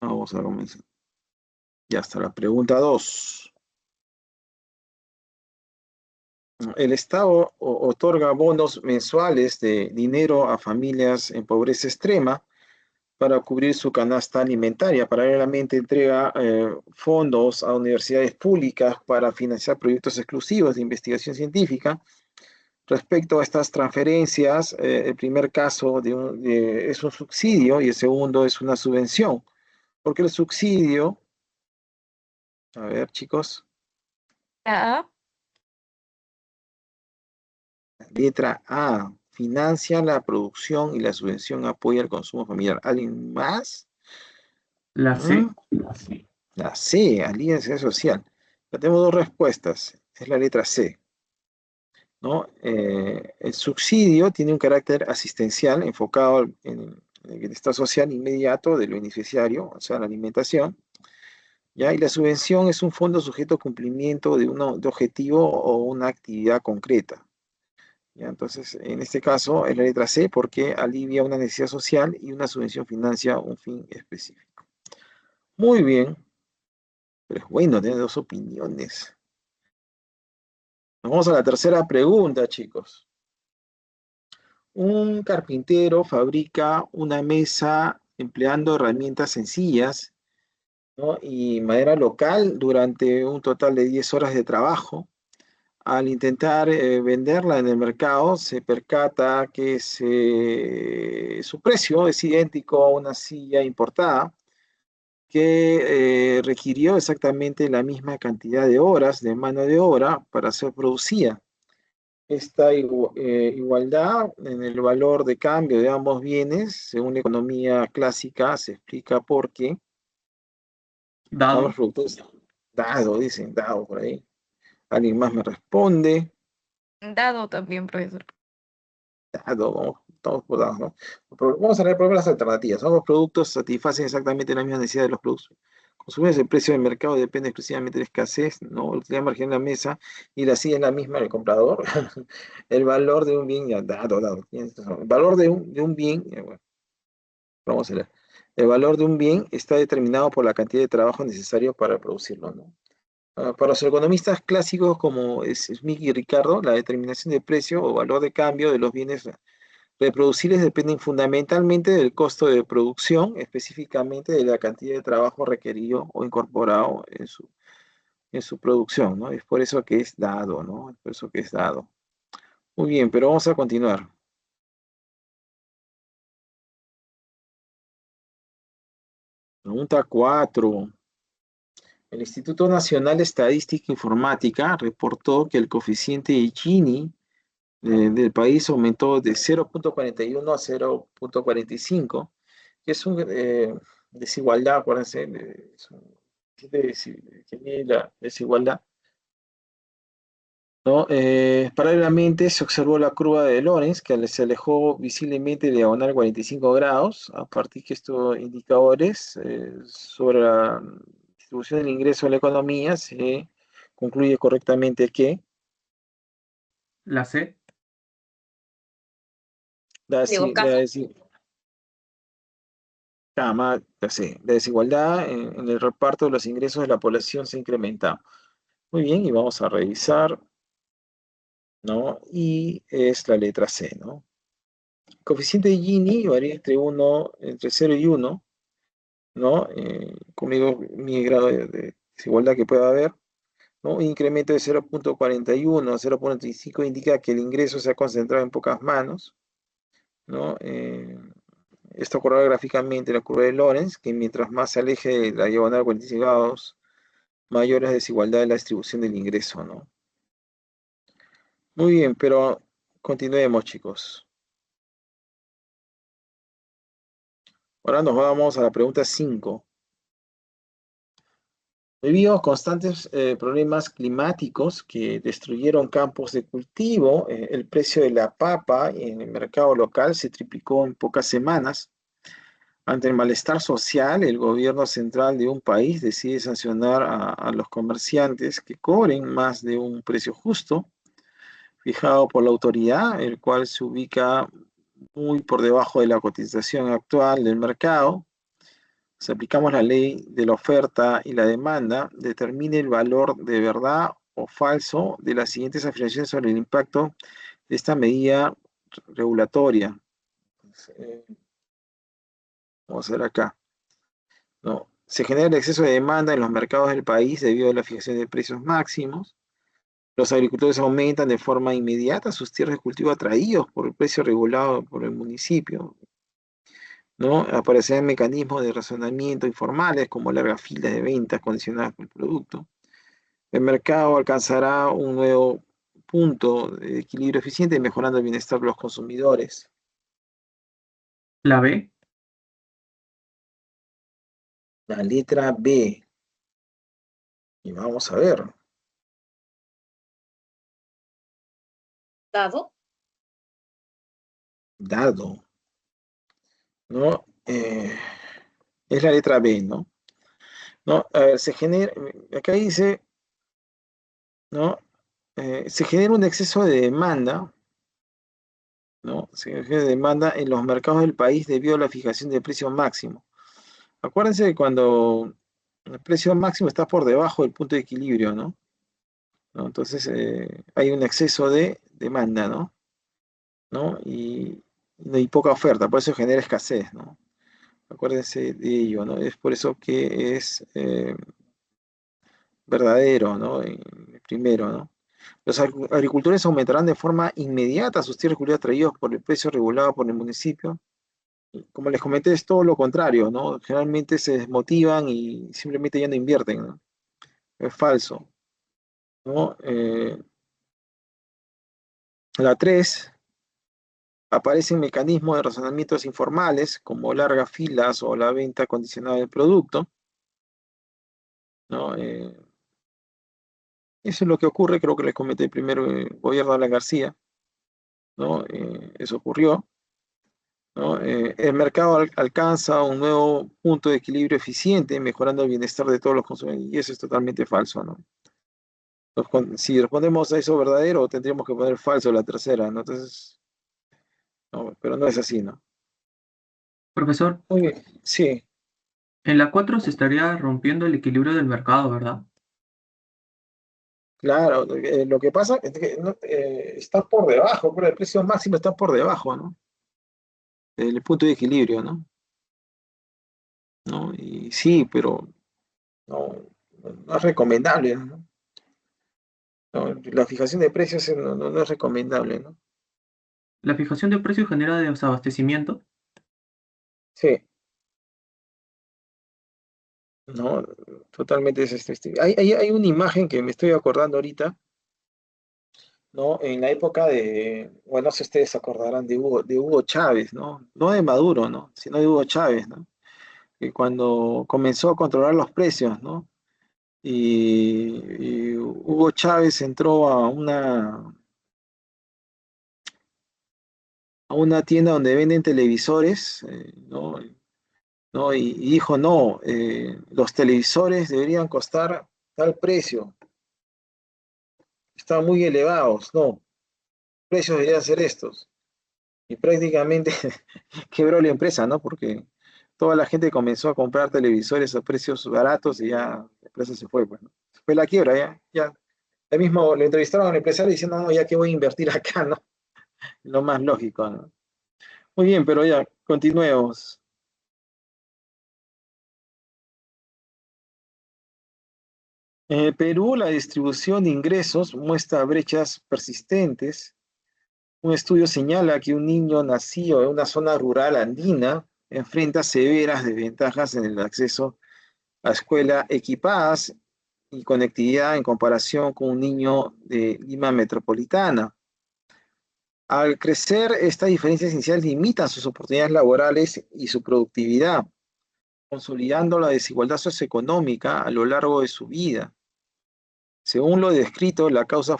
Vamos a comenzar. Ya está la pregunta 2. El Estado otorga bonos mensuales de dinero a familias en pobreza extrema para cubrir su canasta alimentaria. Paralelamente entrega fondos a universidades públicas para financiar proyectos exclusivos de investigación científica. Respecto a estas transferencias, el primer caso es un subsidio y el segundo es una subvención. Porque el subsidio, a ver chicos, La A. letra A, financia la producción y la subvención apoya el consumo familiar. ¿Alguien más? La ¿Mm? C. La C, alianza social. Ya tenemos dos respuestas. Es la letra C, ¿no? El subsidio tiene un carácter asistencial enfocado en el bienestar social inmediato del beneficiario, o sea, la alimentación, ¿ya? Y la subvención es un fondo sujeto a cumplimiento de objetivo o una actividad concreta, ¿ya? Entonces, en este caso, es la letra C porque alivia una necesidad social y una subvención financia un fin específico. Muy bien, pero es bueno tener dos opiniones. Vamos a la tercera pregunta, chicos. Un carpintero fabrica una mesa empleando herramientas sencillas, ¿no? Y madera local durante un total de 10 horas de trabajo. Al intentar venderla en el mercado, se percata que su precio es idéntico a una silla importada que requirió exactamente la misma cantidad de horas de mano de obra para ser producida. Esta igualdad en el valor de cambio de ambos bienes, según la economía clásica, se explica porque ambos Dado. productos, dado, dicen, dado por ahí. Alguien más me responde, Dado también, profesor. dado, todos por dados, ¿no? Vamos a ver primero las alternativas. Ambos productos satisfacen exactamente la misma necesidad de los productos consumidos. El precio del mercado depende exclusivamente de la escasez, ¿no? La utilidad marginal de la mesa y la silla es la misma del comprador. El valor de un bien, ya, dado. El valor de un bien, bueno, vamos a ver. El valor de un bien está determinado por la cantidad de trabajo necesario para producirlo, ¿no? Para los economistas clásicos como Smith y Ricardo, la determinación de precio o valor de cambio de los bienes reproducibles dependen fundamentalmente del costo de producción, específicamente de la cantidad de trabajo requerido o incorporado en su producción, ¿no? Es por eso que es dado, ¿no? Es por eso que es dado. Muy bien, pero vamos a continuar. Pregunta 4. El Instituto Nacional de Estadística e Informática reportó que el coeficiente de Gini del país aumentó de 0,41 a 0,45, que es una desigualdad, acuérdense, es que mide la desigualdad, ¿no? Paralelamente se observó la curva de Lorenz, que se alejó visiblemente diagonal 45 grados, a partir de estos indicadores sobre la distribución del ingreso a la economía, se concluye correctamente que La C. la, Digo, desi- la caso. desi- la desigualdad en el reparto de los ingresos de la población se incrementa. Muy bien, y vamos a revisar, ¿no? Y es la letra C, ¿no? Coeficiente de Gini varía entre 0 y 1, ¿no? Conmigo, mi grado de desigualdad que pueda haber, ¿no? Un incremento de 0,41 a 0,35 indica que el ingreso se ha concentrado en pocas manos, ¿no? Esto ocurre gráficamente en la curva de Lorenz, que mientras más se aleje de la diagonal 45 grados, mayor es la desigualdad de la distribución del ingreso, ¿no? Muy bien, pero continuemos, chicos. Ahora nos vamos a la pregunta 5. Debido a constantes problemas climáticos que destruyeron campos de cultivo, el precio de la papa en el mercado local se triplicó en pocas semanas. Ante el malestar social, el gobierno central de un país decide sancionar a los comerciantes que cobren más de un precio justo, fijado por la autoridad, el cual se ubica muy por debajo de la cotización actual del mercado. Si aplicamos la ley de la oferta y la demanda, determine el valor de verdad o falso de las siguientes afirmaciones sobre el impacto de esta medida regulatoria. Eh, Vamos a ver acá, ¿no? Se genera el exceso de demanda en los mercados del país debido a la fijación de precios máximos. Los agricultores aumentan de forma inmediata sus tierras de cultivo atraídos por el precio regulado por el municipio, ¿no? Aparecerán mecanismos de razonamiento informales como largas filas de ventas condicionadas por el producto. El mercado alcanzará un nuevo punto de equilibrio eficiente, mejorando el bienestar de los consumidores. La B. La letra B. Y vamos a ver. Dado. Dado, ¿no? Es la letra B, ¿no? ¿No? A ver, acá dice, ¿no? Se genera un exceso de demanda, ¿no? Se genera demanda en los mercados del país debido a la fijación del precio máximo. Acuérdense que cuando el precio máximo está por debajo del punto de equilibrio, ¿no? ¿No? Entonces hay un exceso de demanda, ¿no? ¿No? Y hay poca oferta, por eso genera escasez, ¿no? Acuérdense de ello, ¿no? Es por eso que es verdadero, ¿no? Primero, ¿no? Los agricultores aumentarán de forma inmediata sus tierras cultivadas traídos por el precio regulado por el municipio. Como les comenté, es todo lo contrario, ¿no? Generalmente se desmotivan y simplemente ya no invierten, ¿no? Es falso, ¿no? La 3 aparecen mecanismos de razonamientos informales, como largas filas o la venta condicionada del producto, ¿no? Eso es lo que ocurre, creo que les comenté primero el gobierno de Alan García, ¿no? Eso ocurrió, ¿no? El mercado alcanza un nuevo punto de equilibrio eficiente, mejorando el bienestar de todos los consumidores, y eso es totalmente falso, ¿no? Si respondemos a eso verdadero, tendríamos que poner falso la tercera, ¿no? Entonces, no, pero no es así, ¿no? Profesor, Muy bien, sí. en la 4 se estaría rompiendo el equilibrio del mercado, ¿verdad? Claro, lo que pasa es que está por debajo, pero el precio máximo está por debajo, ¿no? El punto de equilibrio, ¿no? ¿No? Y sí, pero no, no es recomendable, ¿no? No, la fijación de precios no es recomendable, ¿no? La fijación de precios genera desabastecimiento. Sí, no, totalmente hay una imagen que me estoy acordando ahorita, ¿no? En la época bueno, no sé si ustedes se acordarán de Hugo Chávez, ¿no? No de Maduro, ¿no? Sino de Hugo Chávez, ¿no? Que cuando comenzó a controlar los precios, ¿no? y Hugo Chávez entró a una tienda donde venden televisores, ¿no? Y dijo, no, los televisores deberían costar tal precio, están muy elevados, no, precios deberían ser estos. Y prácticamente quebró la empresa, ¿no? Porque toda la gente comenzó a comprar televisores a precios baratos y ya la empresa se fue, pues, ¿no? Se fue la quiebra, ya. Ahí mismo le entrevistaron al empresario diciendo, no, ya que voy a invertir acá, ¿no? Lo más lógico, ¿no? Muy bien, pero ya, continuemos. En Perú, la distribución de ingresos muestra brechas persistentes. Un estudio señala que un niño nacido en una zona rural andina enfrenta severas desventajas en el acceso a escuelas equipadas y conectividad en comparación con un niño de Lima metropolitana. Al crecer, estas diferencias iniciales limitan sus oportunidades laborales y su productividad, consolidando la desigualdad socioeconómica a lo largo de su vida. Según lo descrito, la causa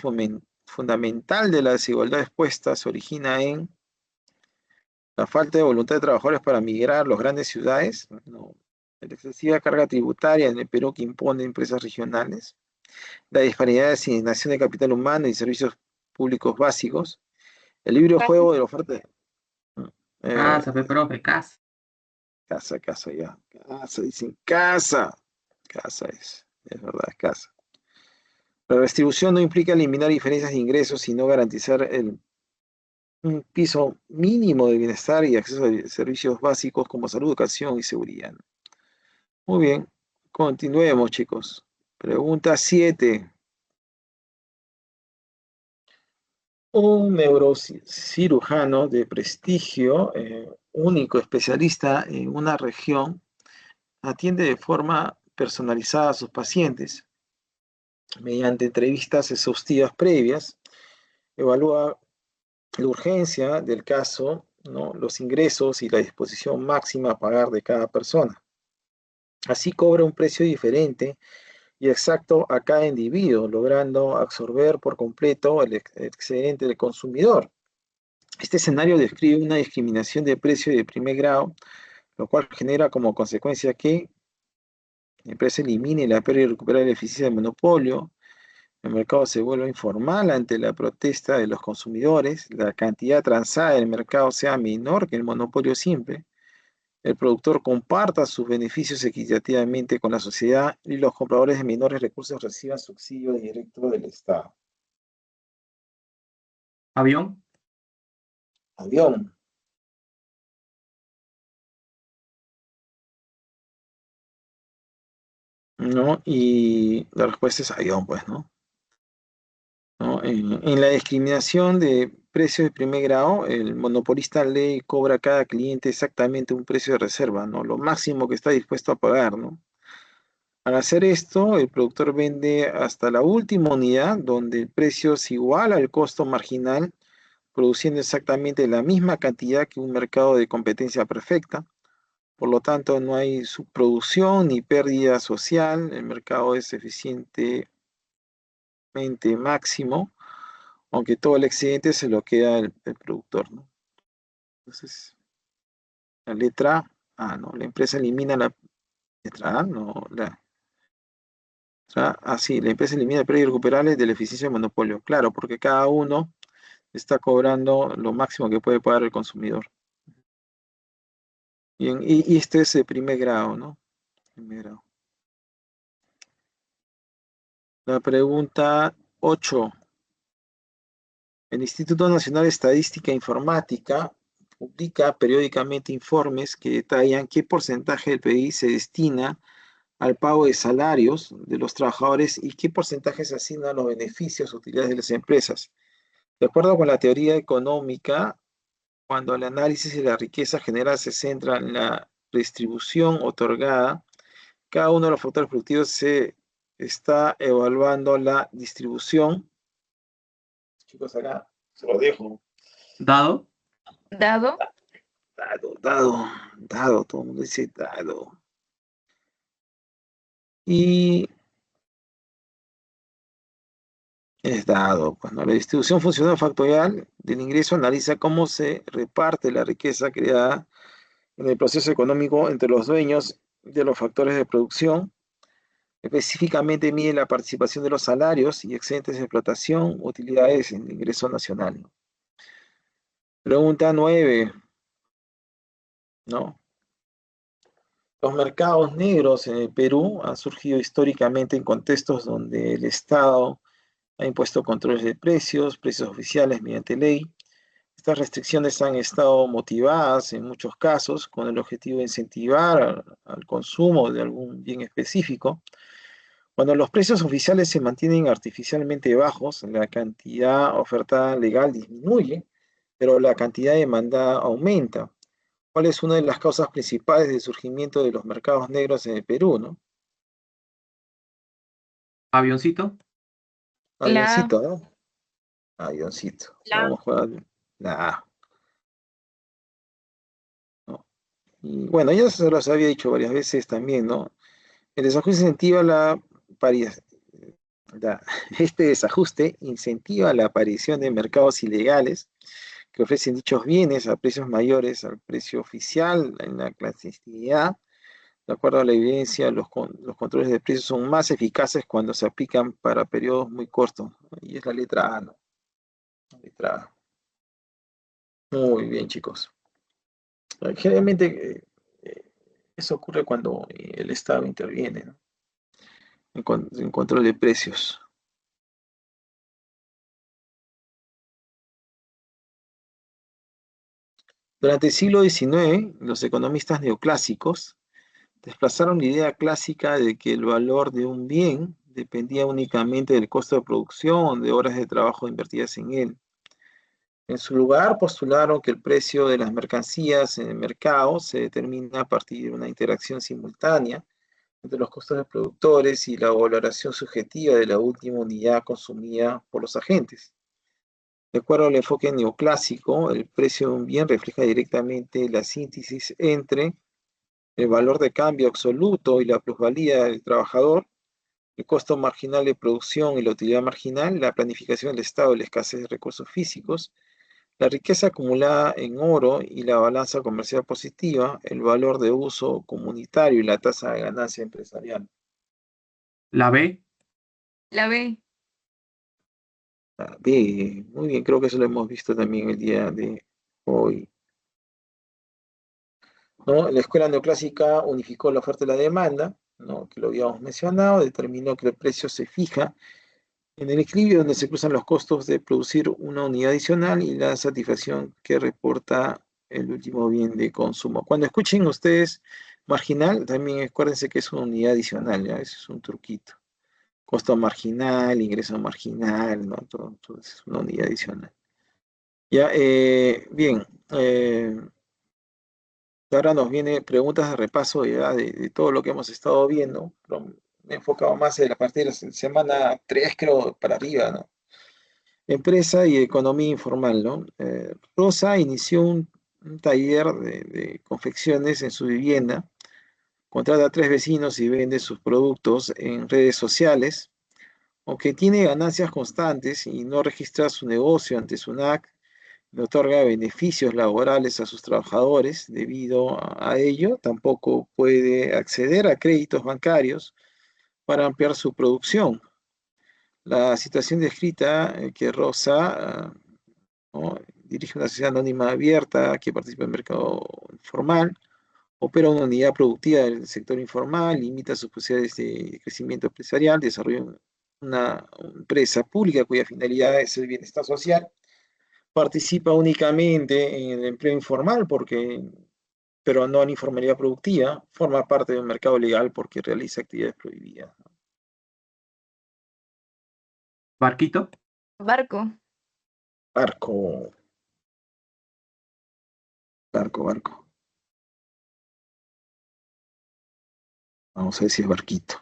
fundamental de la desigualdad expuesta se origina en la falta de voluntad de trabajadores para migrar a las grandes ciudades, ¿no? La excesiva carga tributaria en el Perú que impone empresas regionales, la disparidad de asignación de capital humano y servicios públicos básicos, el libre juego de la oferta. eh, Casa, pe, profe, casa. casa, ya. Casa, dicen casa. Casa es verdad, es casa. La redistribución no implica eliminar diferencias de ingresos, sino garantizar un piso mínimo de bienestar y acceso a servicios básicos como salud, educación y seguridad. Muy bien, continuemos, chicos. Pregunta 7. Un neurocirujano de prestigio, único especialista en una región, atiende de forma personalizada a sus pacientes mediante entrevistas exhaustivas previas, evalúa la urgencia del caso, ¿no? Los ingresos y la disposición máxima a pagar de cada persona. Así cobra un precio diferente y exacto a cada individuo, logrando absorber por completo el excedente del consumidor. Este escenario describe una discriminación de precio de primer grado, lo cual genera como consecuencia que la empresa elimine la pérdida y recupere la eficiencia del monopolio, el mercado se vuelve informal ante la protesta de los consumidores, la cantidad transada del mercado sea menor que el monopolio simple, el productor comparta sus beneficios equitativamente con la sociedad y los compradores de menores recursos reciban subsidio directo del Estado. Avión. Avión, ¿no? Y la respuesta es avión, pues, ¿no? ¿No? En la discriminación de precios de primer grado, el monopolista le cobra a cada cliente exactamente un precio de reserva, ¿no? Lo máximo que está dispuesto a pagar, ¿no? Al hacer esto, el productor vende hasta la última unidad, donde el precio es igual al costo marginal, produciendo exactamente la misma cantidad que un mercado de competencia perfecta. Por lo tanto, no hay subproducción ni pérdida social, el mercado es eficientemente máximo, aunque todo el excedente se lo queda el productor, ¿no? Entonces, la letra A, ¿no? La empresa elimina la letra A, no, sí, la empresa elimina el precio irrecuperable de la eficiencia del monopolio. Claro, porque cada uno está cobrando lo máximo que puede pagar el consumidor. Bien, y este es el primer grado, ¿no? Primer grado. La pregunta 8. El Instituto Nacional de Estadística e Informática publica periódicamente informes que detallan qué porcentaje del PIB se destina al pago de salarios de los trabajadores y qué porcentaje se asigna a los beneficios o utilidades de las empresas. De acuerdo con la teoría económica, cuando el análisis de la riqueza general se centra en la distribución otorgada, cada uno de los factores productivos se está evaluando la distribución. Chicos, acá se lo dejo. Dado. Dado. Dado, todo el mundo dice dado. Y Es dado. Pues, ¿no? La distribución funcional factorial del ingreso analiza cómo se reparte la riqueza creada en el proceso económico entre los dueños de los factores de producción. Específicamente mide la participación de los salarios y excedentes de explotación, utilidades en el ingreso nacional. Pregunta 9, ¿no? Los mercados negros en el Perú han surgido históricamente en contextos donde el Estado ha impuesto controles de precios, precios oficiales mediante ley. Estas restricciones han estado motivadas en muchos casos con el objetivo de incentivar al consumo de algún bien específico. Cuando los precios oficiales se mantienen artificialmente bajos, la cantidad ofertada legal disminuye, pero la cantidad demandada aumenta. ¿Cuál es una de las causas principales del surgimiento de los mercados negros en el Perú, no? Avioncito. La A. Avioncito, ¿no? Avioncito. La Vamos a jugar la A, ¿no? Y bueno, ya se los había dicho varias veces también, ¿no? El desajuste incentiva la- este desajuste incentiva la aparición de mercados ilegales que ofrecen dichos bienes a precios mayores al precio oficial en la clandestinidad. De acuerdo a la evidencia, los controles de precios son más eficaces cuando se aplican para periodos muy cortos, ¿no? Y es la letra A, ¿no? La letra A. Muy bien, chicos. Generalmente eso ocurre cuando el Estado interviene, ¿no? En control de precios. Durante el siglo XIX, los economistas neoclásicos desplazaron la idea clásica de que el valor de un bien dependía únicamente del costo de producción, de horas de trabajo invertidas en él. En su lugar, postularon que el precio de las mercancías en el mercado se determina a partir de una interacción simultánea entre los costos de productores y la valoración subjetiva de la última unidad consumida por los agentes. De acuerdo al enfoque neoclásico, el precio de un bien refleja directamente la síntesis entre el valor de cambio absoluto y la plusvalía del trabajador, el costo marginal de producción y la utilidad marginal, la planificación del Estado y la escasez de recursos físicos, la riqueza acumulada en oro y la balanza comercial positiva, el valor de uso comunitario y la tasa de ganancia empresarial. La B. La B. Ah, B, muy bien, creo que eso lo hemos visto también el día de hoy, ¿no? La escuela neoclásica unificó la oferta y la demanda, ¿no? Que lo habíamos mencionado, determinó que el precio se fija en el equilibrio donde se cruzan los costos de producir una unidad adicional y la satisfacción que reporta el último bien de consumo. Cuando escuchen ustedes marginal, también acuérdense que es una unidad adicional, ¿ya? Ese es un truquito. Costo marginal, ingreso marginal, ¿no? Todo es una unidad adicional. Ya, bien. Ahora nos viene preguntas de repaso ya de todo lo que hemos estado viendo, pero me he enfocado más en la parte de la semana 3 creo, para arriba, ¿no? Empresa y economía informal, ¿no? Rosa inició un taller de confecciones en su vivienda, contrata a 3 vecinos y vende sus productos en redes sociales. Aunque tiene ganancias constantes y no registra su negocio ante SUNAC, le otorga beneficios laborales a sus trabajadores. Debido a ello, tampoco puede acceder a créditos bancarios para ampliar su producción. La situación descrita que Rosa ¿no? Dirige una sociedad anónima abierta que participa en el mercado informal, opera una unidad productiva del sector informal, limita sus posibilidades de crecimiento empresarial, desarrolla una empresa pública cuya finalidad es el bienestar social, participa únicamente en el empleo informal pero no en informalidad productiva, forma parte de un mercado legal porque realiza actividades prohibidas. Barquito. Barco. Barco, barco. Vamos a ver si es barquito.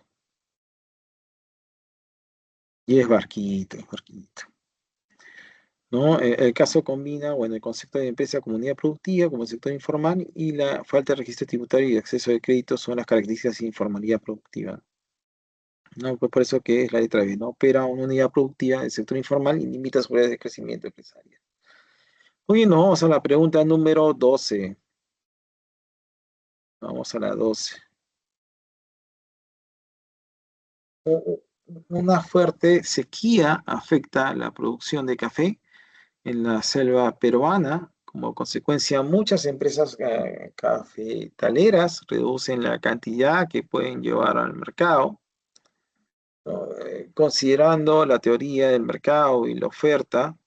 Y es barquito, es barquito. ¿No? El caso combina, bueno, el concepto de empresa como unidad productiva, como el sector informal, y la falta de registro tributario y acceso de crédito son las características de informalidad productiva. ¿no? Pues por eso que es la letra B, ¿no? Opera una unidad productiva del sector informal y limita su área de crecimiento empresarial. Muy bien, nos vamos a la pregunta número 12. Vamos a la 12. Una fuerte sequía afecta la producción de café en la selva peruana. Como consecuencia, muchas empresas cafetaleras reducen la cantidad que pueden llevar al mercado. ¿No? Considerando la teoría del mercado y la oferta,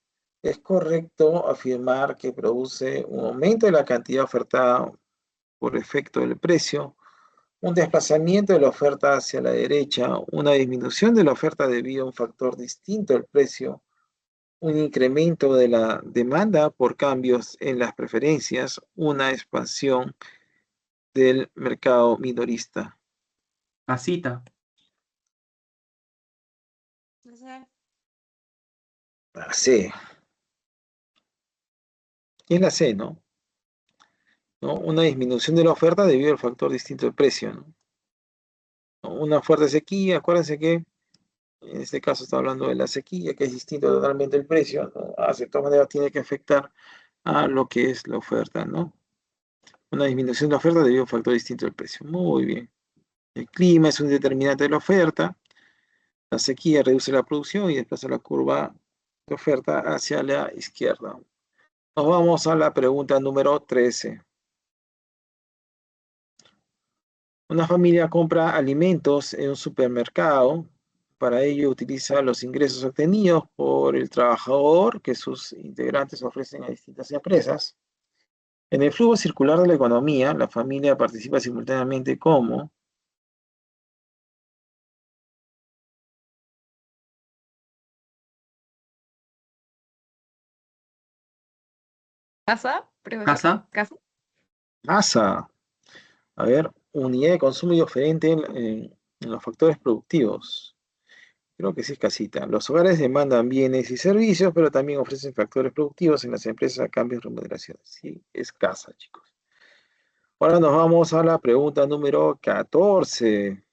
es correcto afirmar que produce un aumento de la cantidad ofertada por efecto del precio, un desplazamiento de la oferta hacia la derecha, una disminución de la oferta debido a un factor distinto al precio, un incremento de la demanda por cambios en las preferencias, una expansión del mercado minorista. Casita. No sé. La C. ¿Quién es la C, no? ¿No? Una disminución de la oferta debido al factor distinto del precio, ¿no? Una fuerte sequía, acuérdense que en este caso está hablando de la sequía, que es distinto totalmente el precio, ¿no? De todas maneras tiene que afectar a lo que es la oferta, ¿no? Una disminución de la oferta debido a un factor distinto del precio. Muy bien. El clima es un determinante de la oferta. La sequía reduce la producción y desplaza la curva de oferta hacia la izquierda. Nos vamos a la pregunta número 13. Una familia compra alimentos en un supermercado. Para ello utiliza los ingresos obtenidos por el trabajador que sus integrantes ofrecen a distintas empresas. En el flujo circular de la economía, la familia participa simultáneamente como ¿Casa? Profesor. Casa. ¿Casa? masa. A ver, unidad de consumo y oferente en los factores productivos. Creo que sí es casita. Los hogares demandan bienes y servicios, pero también ofrecen factores productivos en las empresas a cambio de remuneraciones. Sí, es casa, chicos. Ahora nos vamos a la pregunta número 14.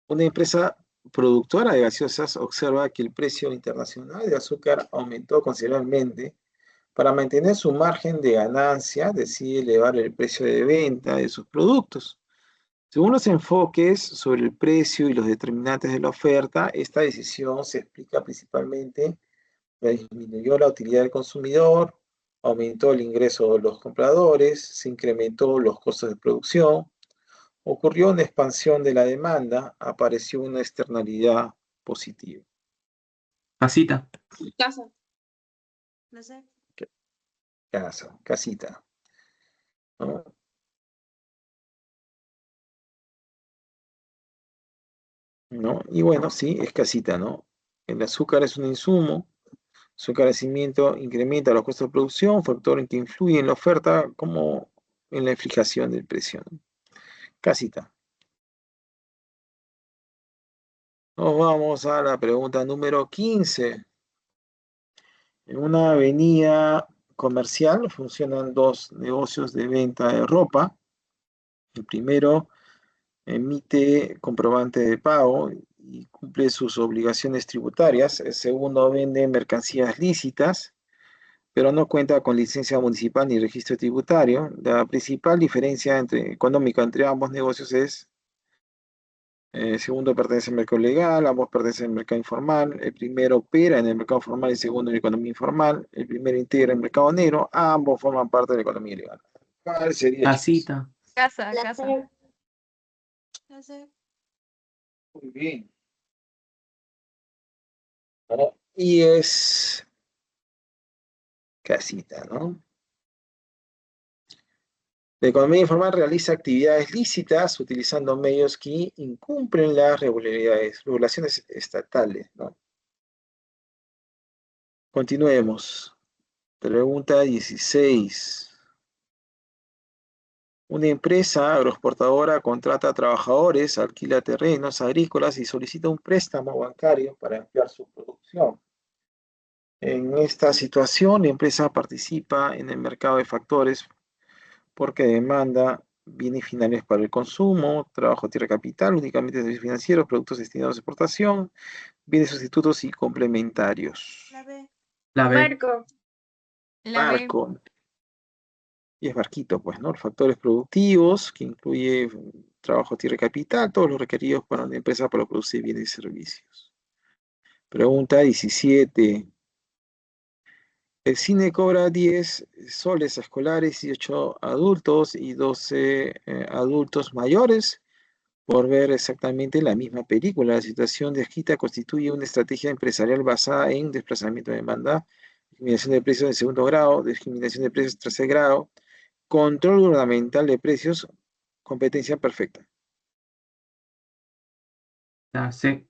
Una empresa productora de gaseosas observa que el precio internacional de azúcar aumentó considerablemente. Para mantener su margen de ganancia, decide elevar el precio de venta de sus productos. Según los enfoques sobre el precio y los determinantes de la oferta, esta decisión se explica principalmente que disminuyó la utilidad del consumidor, aumentó el ingreso de los compradores, se incrementó los costos de producción, ocurrió una expansión de la demanda, apareció una externalidad positiva. Casita. Casa. No sé. Casa, casita, ¿no? ¿No? Y bueno, sí, es casita, ¿no? El azúcar es un insumo, su encarecimiento incrementa los costos de producción, factor en que influye en la oferta como en la fijación del precio, ¿no? Casita. Nos vamos a la pregunta número 15. En una avenida comercial funcionan dos negocios de venta de ropa. El primero emite comprobante de pago y cumple sus obligaciones tributarias. El segundo vende mercancías lícitas, pero no cuenta con licencia municipal ni registro tributario. La principal diferencia económica entre ambos negocios es, el segundo pertenece al mercado legal, ambos pertenecen al mercado informal. El primero opera en el mercado formal y el segundo en la economía informal. El primero integra el mercado negro, ambos forman parte de la economía legal. ¿Cuál sería, chicos? Casita. Casa, casa. No sé. Muy bien. ¿No? Y es casita, ¿no? La economía informal realiza actividades lícitas utilizando medios que incumplen las regulaciones estatales, ¿no? Continuemos. Pregunta 16. Una empresa agroexportadora contrata trabajadores, alquila terrenos agrícolas y solicita un préstamo bancario para ampliar su producción. En esta situación, la empresa participa en el mercado de factores porque demanda bienes finales para el consumo, trabajo, tierra, capital, únicamente servicios financieros, productos destinados a exportación, bienes sustitutos y complementarios. La B. La B. Barco. La B. Barco. Y es barquito, pues, ¿no? Los factores productivos, que incluye trabajo, tierra y capital, todos los requeridos para una empresa para producir bienes y servicios. Pregunta 17. El cine cobra 10 soles escolares, 18 adultos y 12 adultos mayores por ver exactamente la misma película. La situación descrita constituye una estrategia empresarial basada en desplazamiento de demanda, discriminación de precios de segundo grado, discriminación de precios de tercer grado, control gubernamental de precios, competencia perfecta. La C.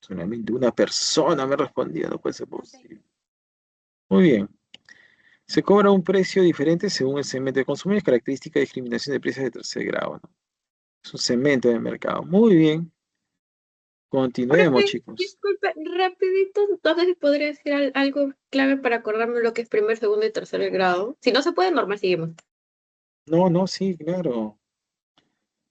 Solamente una persona me respondió, no puede ser posible. Muy bien. Se cobra un precio diferente según el segmento de consumidores, característica de discriminación de precios de tercer grado, ¿no? Es un segmento de mercado. Muy bien. Continuemos, Profe, chicos. disculpe, rapidito, entonces podría decir algo clave para acordarme lo que es primer, segundo y tercer grado. Si no se puede, normal, seguimos. No, sí, claro.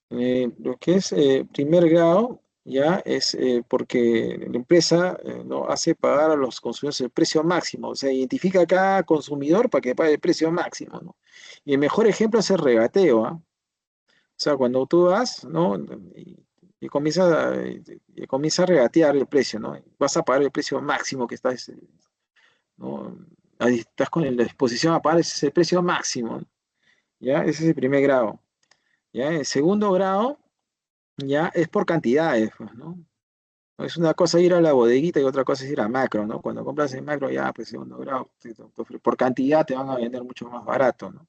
Lo que es primer grado ya es porque la empresa no hace pagar a los consumidores el precio máximo, o sea, identifica a cada consumidor para que pague el precio máximo, ¿no? Y el mejor ejemplo es el regateo, ¿ah? O sea, cuando tú vas, ¿no? Y comienza a regatear el precio, ¿no? Vas a pagar el precio máximo que estás, ¿no? Ahí estás con la disposición a pagar ese precio máximo, ¿no? ¿Ya? Ese es el primer grado. ¿Ya? El segundo grado ya es por cantidades, pues, ¿no? No es una cosa ir a la bodeguita y otra cosa es ir a macro, ¿no? Cuando compras en macro, ya, pues segundo grado, por cantidad te van a vender mucho más barato, ¿no?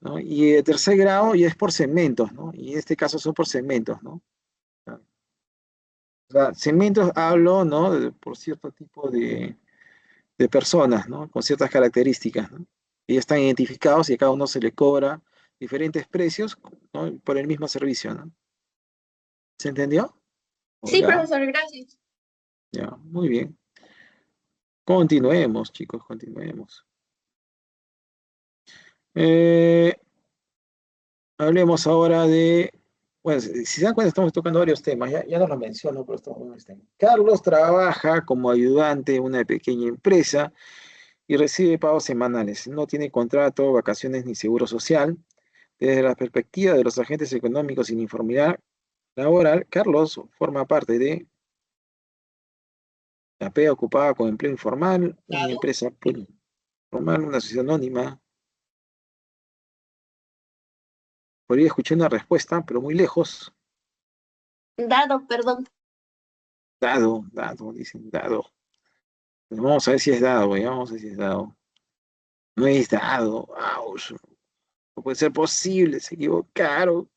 ¿No? Y el tercer grado ya es por segmentos, ¿no? Y en este caso son por segmentos, ¿no? O sea, segmentos hablo, ¿no? Por cierto tipo de personas, ¿no? Con ciertas características, ¿no? Y ya están identificados y a cada uno se le cobra diferentes precios, ¿no? Por el mismo servicio, ¿no? ¿Se entendió? Sí, Hola, profesor, gracias. ya, muy bien. Continuemos, chicos, continuemos. Eh, Hablemos ahora de, bueno, si se dan cuenta, estamos tocando varios temas, ya no los menciono, pero estamos en este tema. Carlos trabaja como ayudante en una pequeña empresa y recibe pagos semanales. No tiene contrato, vacaciones ni seguro social. Desde la perspectiva de los agentes económicos sin informidad laboral, Carlos forma parte de la PEA ocupada con empleo informal, una empresa formal, una sociedad anónima. Podría escuchar una respuesta, pero muy lejos. Dado, perdón. Dicen dado. Pues vamos a ver si es dado, güey, vamos a ver si es dado. No es dado. Ouch. No puede ser posible, se equivocaron.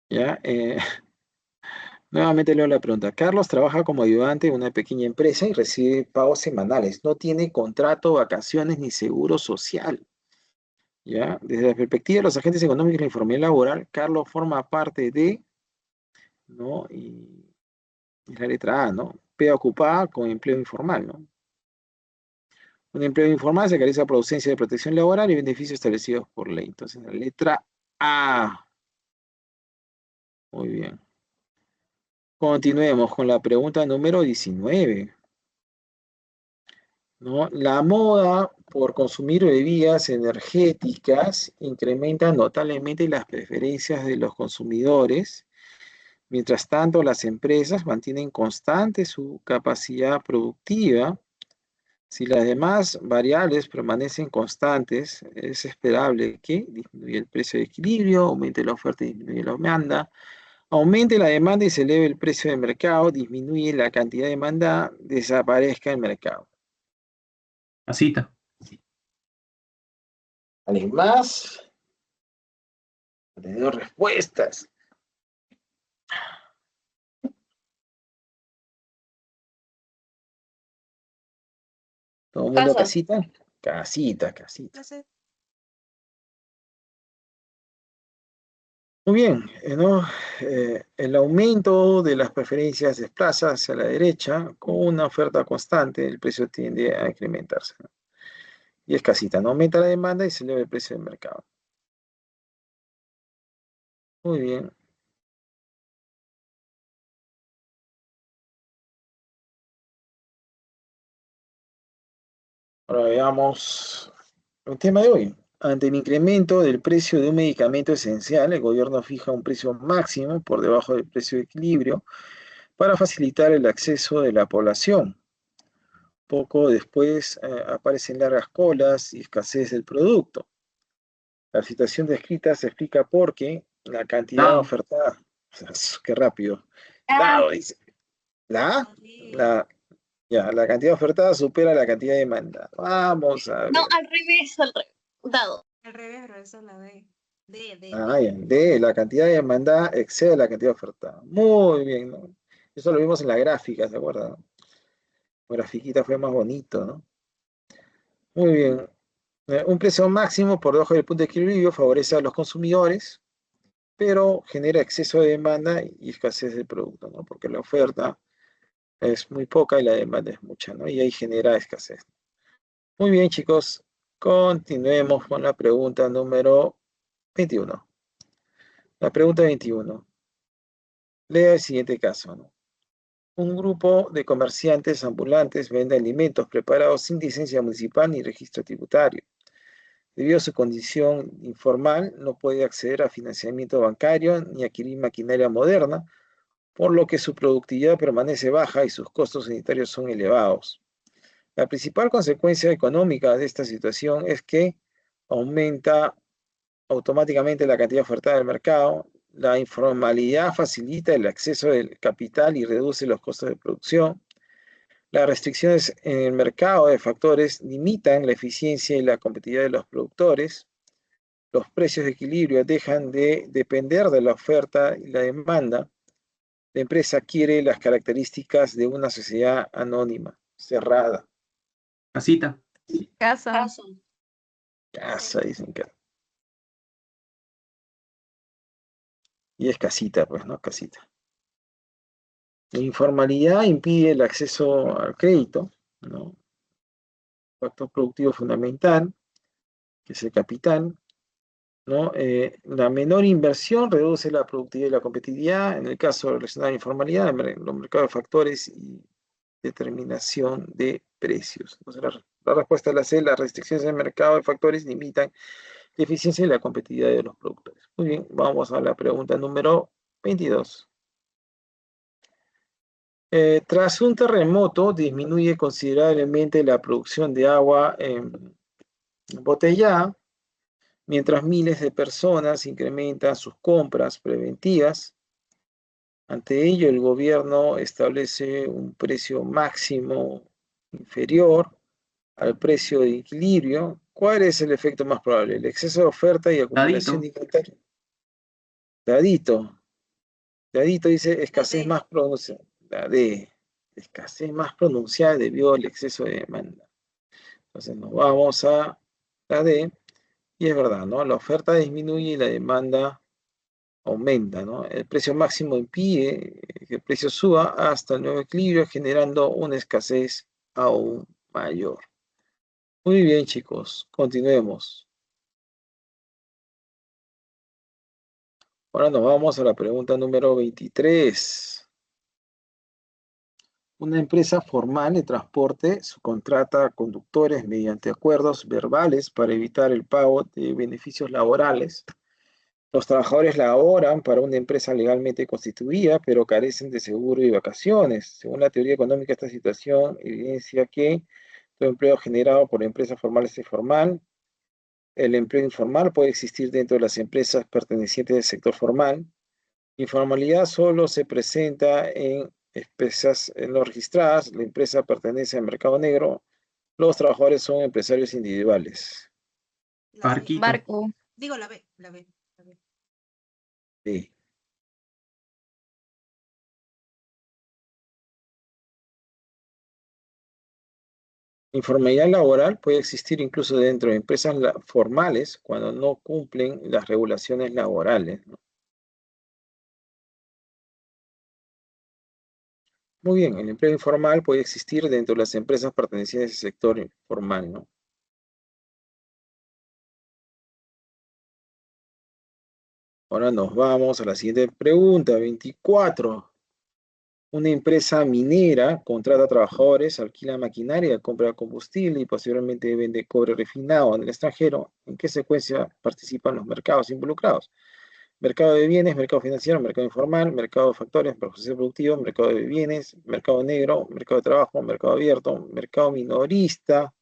Ya, nuevamente leo la pregunta. Carlos trabaja como ayudante en una pequeña empresa y recibe pagos semanales. No tiene contrato, vacaciones ni seguro social. Ya, desde la perspectiva de los agentes económicos y la informalidad laboral, Carlos forma parte de, ¿no? Y la letra A, ¿no? P ocupada con empleo informal, ¿no? Un empleo informal se caracteriza por ausencia de protección laboral y beneficios establecidos por ley. Entonces, la letra A. Muy bien. Continuemos con la pregunta número 19. ¿No? La moda por consumir bebidas energéticas incrementa notablemente las preferencias de los consumidores. Mientras tanto, las empresas mantienen constante su capacidad productiva. Si las demás variables permanecen constantes, es esperable que disminuya el precio de equilibrio, aumente la oferta y disminuya la demanda, aumente la demanda y se eleve el precio del mercado, disminuye la cantidad de demanda, desaparezca el mercado. La cita. ¿Alguien más? Ha tenido respuestas. ¿Todo el mundo a Casa. casita? Casita. La C. Muy bien, ¿no? El aumento de las preferencias desplaza hacia la derecha con una oferta constante, el precio tiende a incrementarse, ¿no? Y es casita, ¿no? Aumenta la demanda y se eleva el precio del mercado. Muy bien. Ahora veamos el tema de hoy. Ante el incremento del precio de un medicamento esencial, el gobierno fija un precio máximo por debajo del precio de equilibrio para facilitar el acceso de la población. Poco después aparecen largas colas y escasez del producto. La situación descrita se explica porque la cantidad Dado. ofertada, qué rápido, Ah, dado, dice, la, horrible. la, ya, la cantidad ofertada supera la cantidad de demanda. Vamos a No, ver. al revés, dado. Al revés, pero eso es la D. Ah, ya, D, la cantidad de demanda excede la cantidad ofertada. Muy bien, ¿no? Eso lo vimos en la gráfica, ¿se acuerdan? La grafiquita fue más bonito, ¿no? Muy bien. Un precio máximo por debajo del punto de equilibrio favorece a los consumidores, pero genera exceso de demanda y escasez del producto, ¿no? Porque la oferta es muy poca y la demanda es mucha, ¿no? Y ahí genera escasez. Muy bien, chicos, continuemos con la pregunta número 21. La pregunta 21. Lea el siguiente caso, ¿no? Un grupo de comerciantes ambulantes vende alimentos preparados sin licencia municipal ni registro tributario. Debido a su condición informal, no puede acceder a financiamiento bancario ni adquirir maquinaria moderna, por lo que su productividad permanece baja y sus costos sanitarios son elevados. La principal consecuencia económica de esta situación es que aumenta automáticamente la cantidad ofertada del mercado, la informalidad facilita el acceso del capital y reduce los costos de producción, las restricciones en el mercado de factores limitan la eficiencia y la competitividad de los productores, los precios de equilibrio dejan de depender de la oferta y la demanda, la empresa adquiere las características de una sociedad anónima, cerrada. Casita. Casa. Caso. Casa, dicen que. Y es casita, pues, ¿no? Casita. La informalidad impide el acceso al crédito, ¿no? Factor productivo fundamental, que es el capital, ¿no? La menor inversión reduce la productividad y la competitividad. En el caso relacionado a la informalidad, los mercados de factores y determinación de precios. Entonces, la respuesta es la C, las restricciones del mercado de factores limitan la eficiencia y la competitividad de los productores. Muy bien, vamos a la pregunta número 22. Tras un terremoto, disminuye considerablemente la producción de agua embotellada, mientras miles de personas incrementan sus compras preventivas. Ante ello, el gobierno establece un precio máximo inferior al precio de equilibrio. ¿Cuál es el efecto más probable? ¿El exceso de oferta y acumulación Dadito. de inventario? Dadito. Dadito dice La escasez D. más pronunciada. La D. Escasez más pronunciada debido al exceso de demanda. Entonces nos vamos a la D. Y es verdad, ¿no? La oferta disminuye y la demanda aumenta, ¿no? El precio máximo impide que el precio suba hasta el nuevo equilibrio, generando una escasez aún mayor. Muy bien, chicos, continuemos. Ahora nos vamos a la pregunta número 23. Una empresa formal de transporte subcontrata a conductores mediante acuerdos verbales para evitar el pago de beneficios laborales. Los trabajadores laboran para una empresa legalmente constituida, pero carecen de seguro y vacaciones. Según la teoría económica, esta situación evidencia que todo empleo generado por empresas formales es formal. El empleo informal puede existir dentro de las empresas pertenecientes al sector formal. Informalidad solo se presenta en empresas no registradas. La empresa pertenece al mercado negro. Los trabajadores son empresarios individuales. La C. Barquito. Barco. Digo la B. La B. La B. Sí. Informalidad laboral puede existir incluso dentro de empresas formales cuando no cumplen las regulaciones laborales, ¿no? Muy bien, el empleo informal puede existir dentro de las empresas pertenecientes al sector informal, ¿no? Ahora nos vamos a la siguiente pregunta, 24. Una empresa minera contrata trabajadores, alquila maquinaria, compra combustible y posteriormente vende cobre refinado en el extranjero. ¿En qué secuencia participan los mercados involucrados? Mercado de bienes, mercado financiero, mercado informal, mercado de factores, proceso productivo, mercado de bienes, mercado negro, mercado de trabajo, mercado abierto, mercado minorista,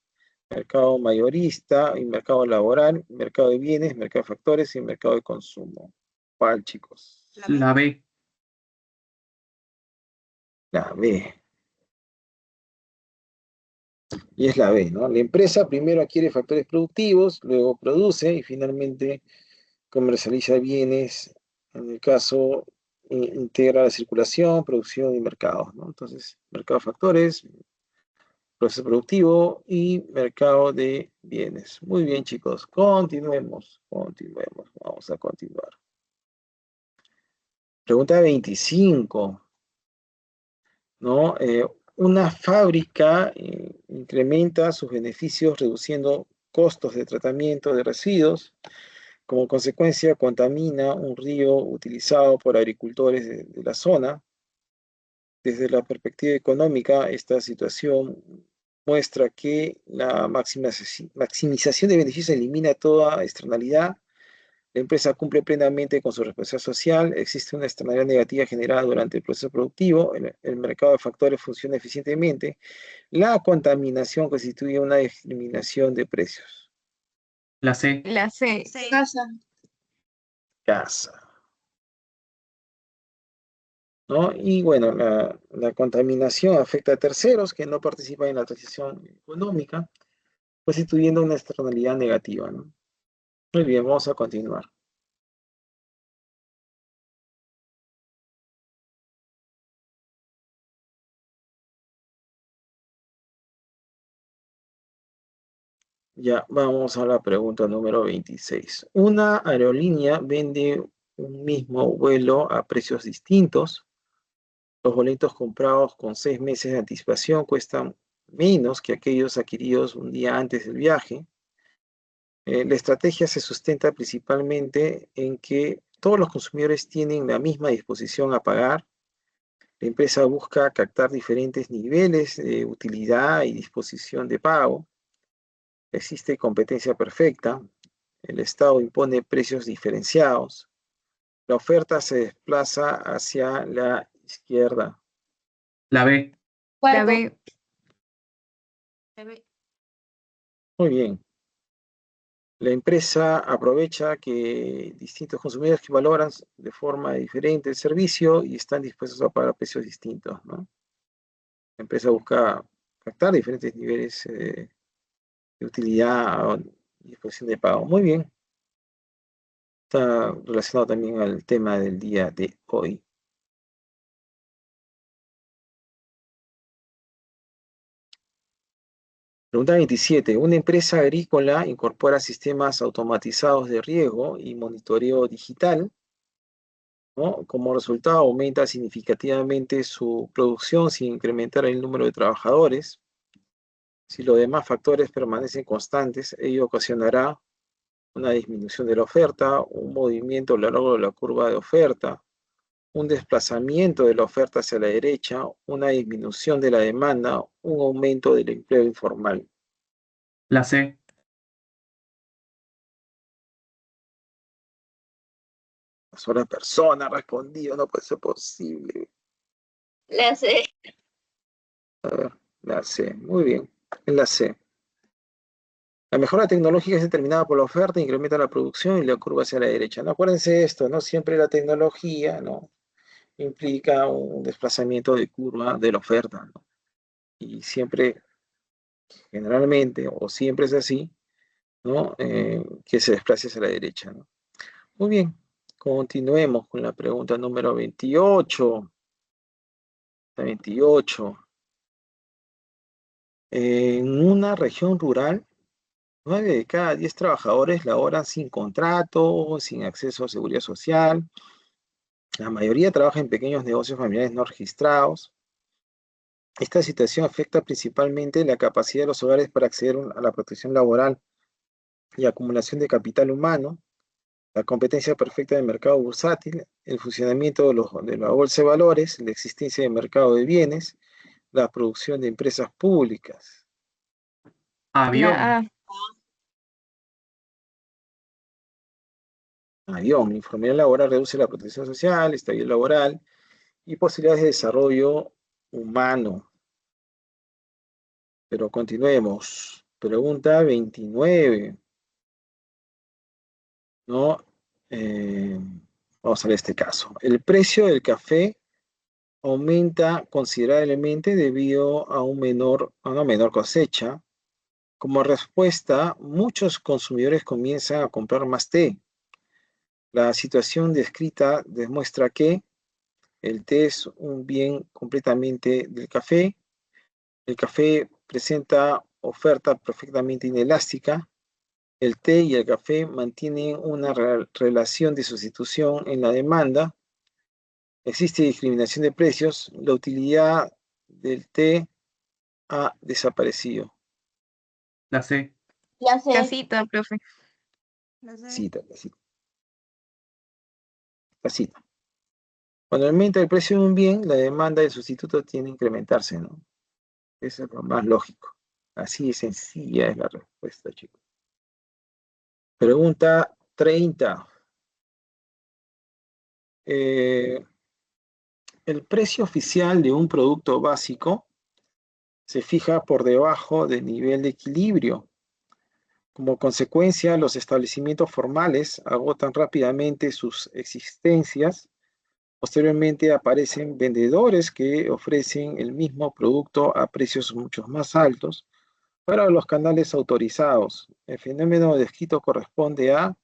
mercado mayorista y mercado laboral, mercado de bienes, mercado de factores y mercado de consumo. ¿Cuál, chicos? La B. La B. Y es la B, ¿no? La empresa primero adquiere factores productivos, luego produce y finalmente comercializa bienes. En el caso, integra la circulación, producción y mercados, ¿no? Entonces, mercado de factores, proceso productivo y mercado de bienes. Muy bien, chicos. Continuemos. Vamos a continuar. Pregunta 25, ¿no? Una fábrica incrementa sus beneficios reduciendo costos de tratamiento de residuos. Como consecuencia, contamina un río utilizado por agricultores de la zona. Desde la perspectiva económica, esta situación muestra que la maximización de beneficios elimina toda externalidad. La empresa cumple plenamente con su responsabilidad social. Existe una externalidad negativa generada durante el proceso productivo. El mercado de factores funciona eficientemente. La contaminación constituye una discriminación de precios. La C. La C. Sí. Casa. Casa. ¿No? Y bueno, la contaminación afecta a terceros que no participan en la transición económica, constituyendo una externalidad negativa, ¿no? Muy bien, vamos a continuar. Ya, vamos a la pregunta número 26. Una aerolínea vende un mismo vuelo a precios distintos. Los boletos comprados con 6 meses de anticipación cuestan menos que aquellos adquiridos un día antes del viaje. La estrategia se sustenta principalmente en que todos los consumidores tienen la misma disposición a pagar. La empresa busca captar diferentes niveles de utilidad y disposición de pago. Existe competencia perfecta. El Estado impone precios diferenciados. La oferta se desplaza hacia la izquierda. La B. La B. La B. Muy bien. La empresa aprovecha que distintos consumidores que valoran de forma diferente el servicio y están dispuestos a pagar precios distintos, ¿no? La empresa busca captar diferentes niveles de utilidad y disposición de pago. Muy bien. Está relacionado también al tema del día de hoy. Pregunta 27. Una empresa agrícola incorpora sistemas automatizados de riego y monitoreo digital, ¿no? Como resultado, aumenta significativamente su producción sin incrementar el número de trabajadores. Si los demás factores permanecen constantes, ello ocasionará una disminución de la oferta, un movimiento a lo largo de la curva de oferta, un desplazamiento de la oferta hacia la derecha, una disminución de la demanda, un aumento del empleo informal. La C. Una sola persona ha respondido, no puede ser posible. La C. La C, muy bien, en la C. La mejora tecnológica es determinada por la oferta, incrementa la producción y la curva hacia la derecha. No, acuérdense de esto, no siempre la tecnología, ¿no?, implica un desplazamiento de curva de la oferta, ¿no? Y siempre, generalmente, o siempre es así, ¿no? Que se desplace hacia la derecha, ¿no? Muy bien, continuemos con la pregunta número 28. La 28. En una región rural, 9 de cada 10 trabajadores laboran sin contrato, sin acceso a seguridad social. La mayoría trabaja en pequeños negocios familiares no registrados. Esta situación afecta principalmente la capacidad de los hogares para acceder a la protección laboral y acumulación de capital humano, la competencia perfecta del mercado bursátil, el funcionamiento de la bolsa de valores, la existencia de mercado de bienes, la producción de empresas públicas. Avión. Avión, la informalidad laboral reduce la protección social, estabilidad laboral y posibilidades de desarrollo humano. Pero continuemos. Pregunta 29. ¿No? Eh, Vamos a ver este caso. El precio del café aumenta considerablemente debido a una menor cosecha. Como respuesta, muchos consumidores comienzan a comprar más té. La situación descrita demuestra que el té es un bien completamente del café. El café presenta oferta perfectamente inelástica. El té y el café mantienen una relación de sustitución en la demanda. Existe discriminación de precios. La utilidad del té ha desaparecido. La C. Ya sé. Casita, profe. Cita, la cita. La cita. Cuando aumenta el precio de un bien, la demanda del sustituto tiene que incrementarse, ¿no? Eso es lo más lógico. Así de sencilla es la respuesta, chicos. Pregunta 30. El precio oficial de un producto básico se fija por debajo del nivel de equilibrio. Como consecuencia, los establecimientos formales agotan rápidamente sus existencias. Posteriormente aparecen vendedores que ofrecen el mismo producto a precios mucho más altos para los canales autorizados. El fenómeno descrito corresponde a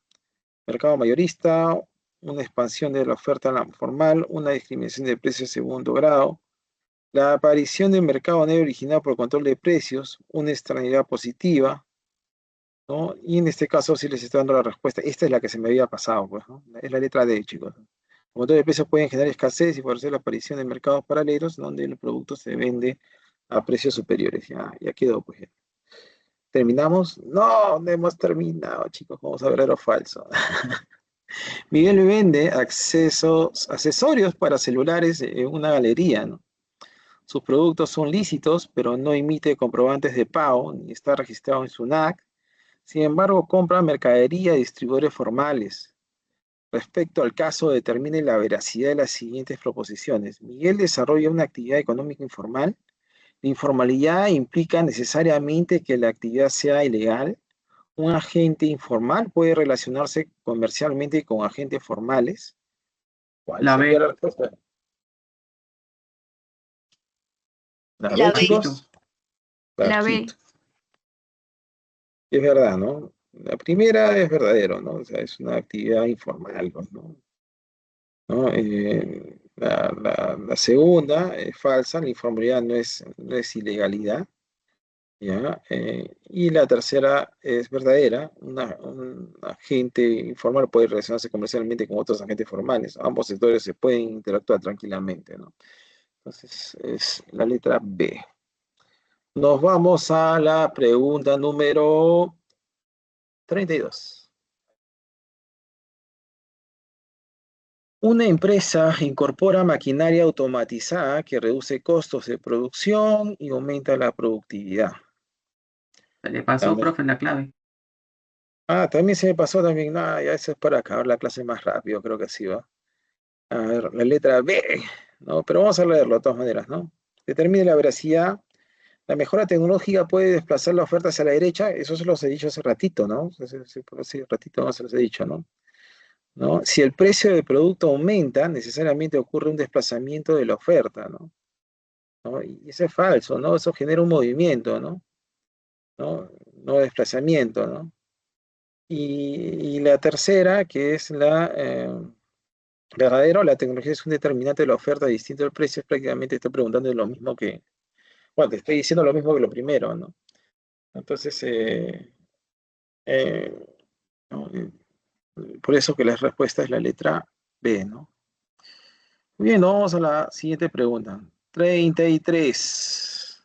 mercado mayorista, una expansión de la oferta formal, una discriminación de precios de segundo grado, la aparición del mercado negro originado por control de precios, una extrañidad positiva, ¿no? Y en este caso sí les estoy dando la respuesta. Esta es la que se me había pasado, pues, ¿no? Es la letra D, chicos. Los controles de precios pueden generar escasez y favorecer la aparición de mercados paralelos donde el producto se vende a precios superiores. Ya quedó, pues. Ya. ¿Terminamos? No hemos terminado, chicos. Vamos a ver lo falso. Miguel vende accesorios para celulares en una galería, ¿no? Sus productos son lícitos, pero no emite comprobantes de pago, ni está registrado en SUNAT. Sin embargo, compra mercadería de distribuidores formales. Respecto al caso, determine la veracidad de las siguientes proposiciones. Miguel desarrolla una actividad económica informal. La informalidad implica necesariamente que la actividad sea ilegal. Un agente informal puede relacionarse comercialmente con agentes formales. ¿Cuál La sería B. la respuesta? La La B, B. chicos. La B. Barquito. Es verdad, ¿no? La primera es verdadero, ¿no? O sea, es una actividad informal, pues, ¿no? ¿No? La segunda es falsa, la informalidad no es ilegalidad, ¿ya? Y la tercera es verdadera, un agente informal puede relacionarse comercialmente con otros agentes formales, ambos sectores se pueden interactuar tranquilamente, ¿no? Entonces, es la letra B. Nos vamos a la pregunta número 32. Una empresa incorpora maquinaria automatizada que reduce costos de producción y aumenta la productividad. Se le pasó, profe, la clave. También se me pasó también. Ya eso es para acabar la clase más rápido, creo que sí va. A ver, la letra B, ¿no? Pero vamos a leerlo de todas maneras, ¿no? Determine la veracidad. La mejora tecnológica puede desplazar la oferta hacia la derecha. Eso se los he dicho hace ratito, ¿no? Hace ratito no se los he dicho, ¿no? ¿No? Si el precio del producto aumenta, necesariamente ocurre un desplazamiento de la oferta, ¿no? ¿No? Y eso es falso, ¿no? Eso genera un movimiento, ¿no? ¿No? No desplazamiento, ¿no? Y la tercera, que es la verdadero, la tecnología es un determinante de la oferta distinto del precio, es prácticamente estoy preguntando lo mismo que, bueno, te estoy diciendo lo mismo que lo primero, ¿no? Entonces, eh, ¿no? Por eso que la respuesta es la letra B, ¿no? Muy bien, vamos a la siguiente pregunta. 33.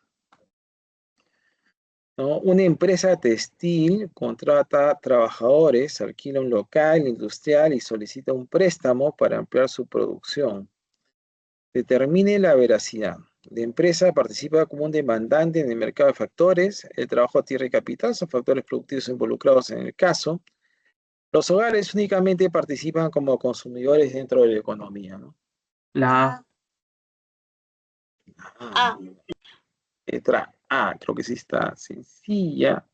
¿No? Una empresa textil contrata trabajadores, alquila un local industrial y solicita un préstamo para ampliar su producción. Determine la veracidad. La empresa participa como un demandante en el mercado de factores. El trabajo, tierra y capital son factores productivos involucrados en el caso. Los hogares únicamente participan como consumidores dentro de la economía, ¿no? La A. A. Letra A, creo que sí está sencilla,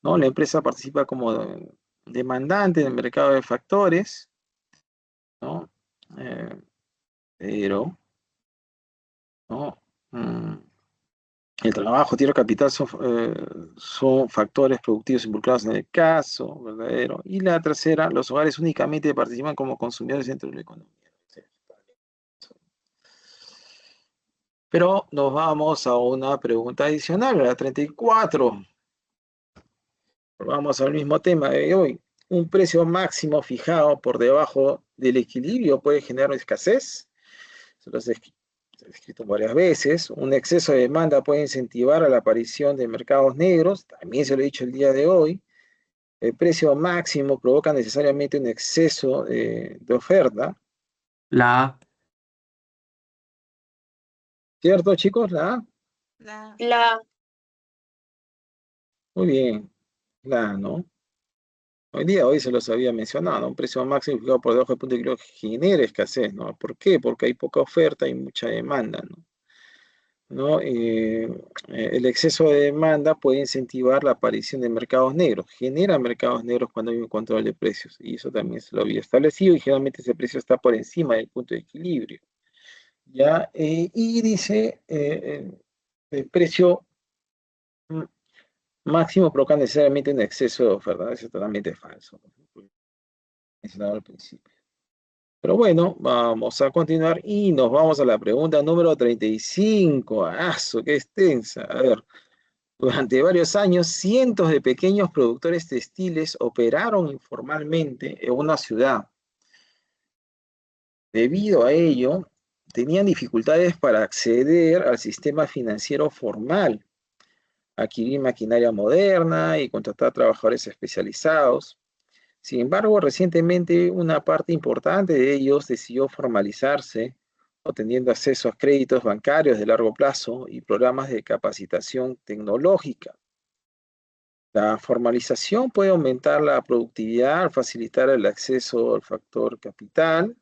¿no? La empresa participa como demandante en el mercado de factores, ¿no? Pero, ¿no? Mm, el trabajo, tierra, capital son factores productivos involucrados en el caso, verdadero. Y la tercera, los hogares únicamente participan como consumidores dentro de la economía. Pero nos vamos a una pregunta adicional, la 34. Vamos al mismo tema de hoy. ¿Un precio máximo fijado por debajo del equilibrio puede generar escasez? Se lo he escrito varias veces. Un exceso de demanda puede incentivar a la aparición de mercados negros. También se lo he dicho el día de hoy. El precio máximo provoca necesariamente un exceso de oferta. La A. ¿Cierto, chicos? ¿La A? La Muy bien. La A, ¿no? Hoy se los había mencionado, ¿no? Un precio máximo fijado por debajo del punto de equilibrio genera escasez, ¿no? ¿Por qué? Porque hay poca oferta y mucha demanda, ¿no? ¿No? El exceso de demanda puede incentivar la aparición de mercados negros, genera mercados negros cuando hay un control de precios, y eso también se lo había establecido, y generalmente ese precio está por encima del punto de equilibrio. ¿Ya? Y dice, el precio máximo provoca necesariamente un exceso de oferta, eso es totalmente falso, ¿no? Mencionado al principio. Pero bueno, vamos a continuar y nos vamos a la pregunta número 35. ¡Aso, qué extensa! A ver, durante varios años, cientos de pequeños productores textiles operaron informalmente en una ciudad. Debido a ello, tenían dificultades para acceder al sistema financiero formal, adquirir maquinaria moderna y contratar trabajadores especializados. Sin embargo, recientemente una parte importante de ellos decidió formalizarse, obteniendo acceso a créditos bancarios de largo plazo y programas de capacitación tecnológica. La formalización puede aumentar la productividad al facilitar el acceso al factor capital.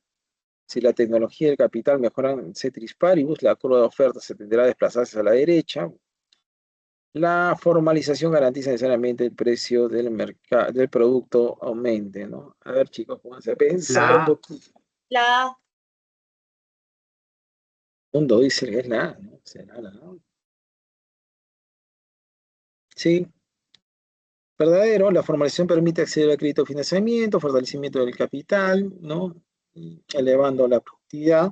Si la tecnología y el capital mejoran ceteris paribus, la curva de oferta se tenderá a desplazarse a la derecha. La formalización garantiza necesariamente el precio del producto aumente, ¿no? A ver, chicos, pónganse a pensar un La A. poquito. La El mundo dice que es la A, ¿no? ¿Será la A? Sí, verdadero. La formalización permite acceder al crédito de financiamiento, fortalecimiento del capital, ¿no? Y elevando la productividad.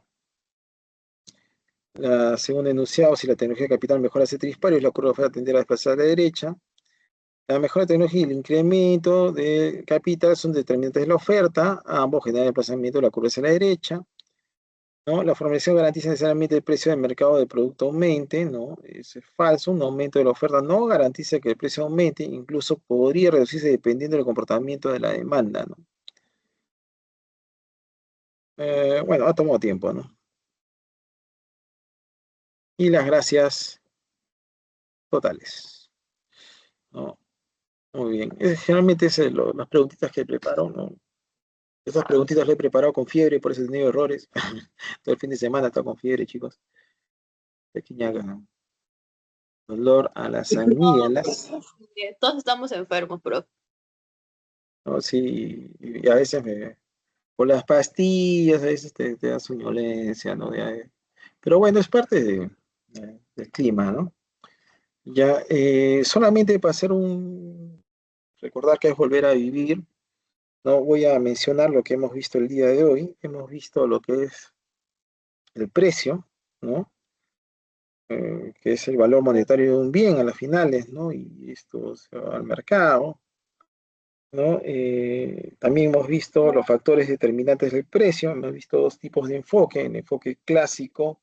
La segunda enunciado, si la tecnología de capital mejora ese trispario, la curva de oferta tenderá a desplazar a la derecha. La mejora de tecnología y el incremento de capital son determinantes de la oferta, ambos generan el desplazamiento de la curva hacia la derecha, ¿no? La formalización garantiza necesariamente el precio del mercado del producto aumente, ¿no? Eso es falso, un aumento de la oferta no garantiza que el precio aumente, incluso podría reducirse dependiendo del comportamiento de la demanda, ¿no? Bueno, ha tomado tiempo, ¿no? Y las gracias totales, ¿no? Muy bien. Generalmente las preguntitas que preparo, ¿no? Esas preguntitas las he preparado con fiebre, por eso he tenido errores. Todo el fin de semana está con fiebre, chicos. Pequeña dolor a las amígdalas. todos estamos enfermos, pero ¿No? Sí, y a veces por las pastillas, a veces te da somnolencia, ¿no? Pero bueno, es parte del clima, ¿no? Ya, solamente para recordar que es volver a vivir, no voy a mencionar lo que hemos visto el día de hoy. Hemos visto lo que es el precio, ¿no? Que es el valor monetario de un bien a las finales, ¿no? Y esto se va al mercado, ¿no? También hemos visto los factores determinantes del precio, hemos visto dos tipos de enfoque, el enfoque clásico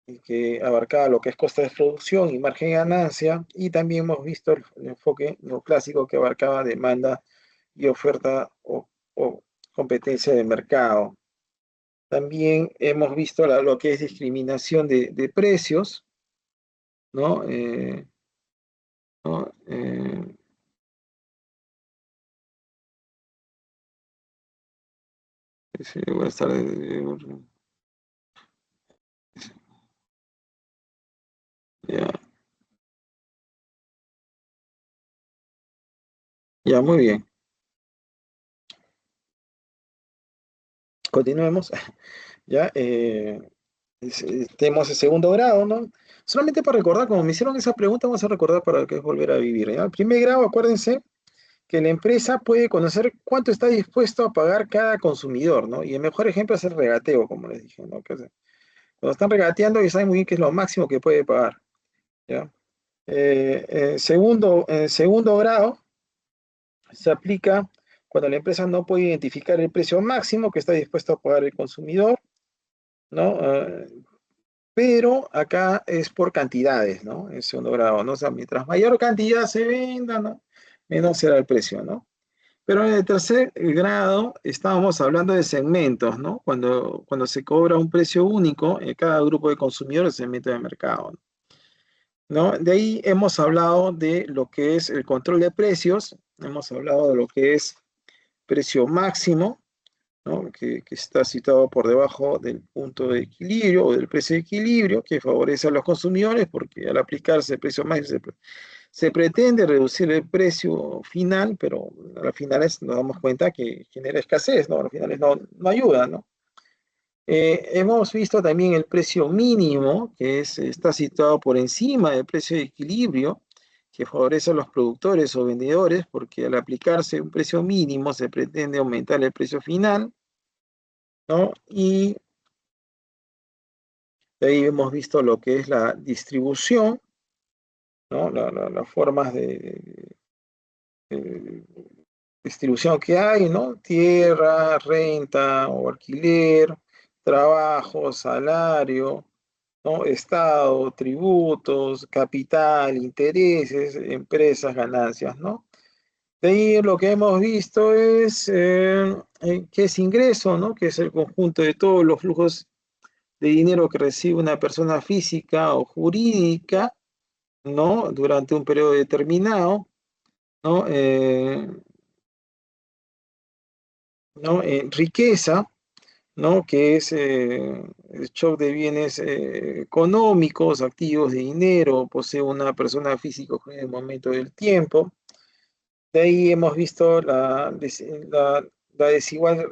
y que abarcaba lo que es costa de producción y margen de ganancia, y también hemos visto el enfoque neoclásico que abarcaba demanda y oferta o competencia de mercado. También hemos visto lo que es discriminación de precios, ¿no? ¿No? Sí, voy a estar, ya, ya, muy bien. Continuemos. Ya, tenemos el segundo grado, ¿no? Solamente para recordar, como me hicieron esa pregunta, vamos a recordar para qué es volver a vivir, ¿ya? El primer grado, acuérdense que la empresa puede conocer cuánto está dispuesto a pagar cada consumidor, ¿no? Y el mejor ejemplo es el regateo, como les dije, ¿no? Cuando están regateando, ya saben muy bien qué es lo máximo que puede pagar, ¿ya? En segundo grado, se aplica cuando la empresa no puede identificar el precio máximo que está dispuesto a pagar el consumidor, ¿no? Pero acá es por cantidades, ¿no? En segundo grado, ¿no? O sea, mientras mayor cantidad se venda, ¿no? Menos será el precio, ¿no? Pero en el tercer grado estábamos hablando de segmentos, ¿no? Cuando se cobra un precio único en cada grupo de consumidores, segmento de mercado, ¿no? De ahí hemos hablado de lo que es el control de precios, hemos hablado de lo que es precio máximo, ¿no? Que está situado por debajo del punto de equilibrio o del precio de equilibrio, que favorece a los consumidores porque al aplicarse el precio máximo se pretende reducir el precio final, pero a las finales nos damos cuenta que genera escasez, ¿no? A las finales no ayuda, ¿no? Hemos visto también el precio mínimo, está situado por encima del precio de equilibrio, que favorece a los productores o vendedores, porque al aplicarse un precio mínimo se pretende aumentar el precio final, ¿no? Y de ahí hemos visto lo que es la distribución, ¿no? Las formas de distribución que hay, ¿no? Tierra, renta o alquiler, trabajo, salario, ¿no? Estado, tributos, capital, intereses, empresas, ganancias, ¿no? De ahí lo que hemos visto es qué es ingreso, ¿no? Que es el conjunto de todos los flujos de dinero que recibe una persona física o jurídica, ¿no? Durante un periodo determinado, ¿no? ¿No? Riqueza, ¿no? Que es el stock de bienes económicos, activos de dinero, posee una persona física en el momento del tiempo. De ahí hemos visto la desigual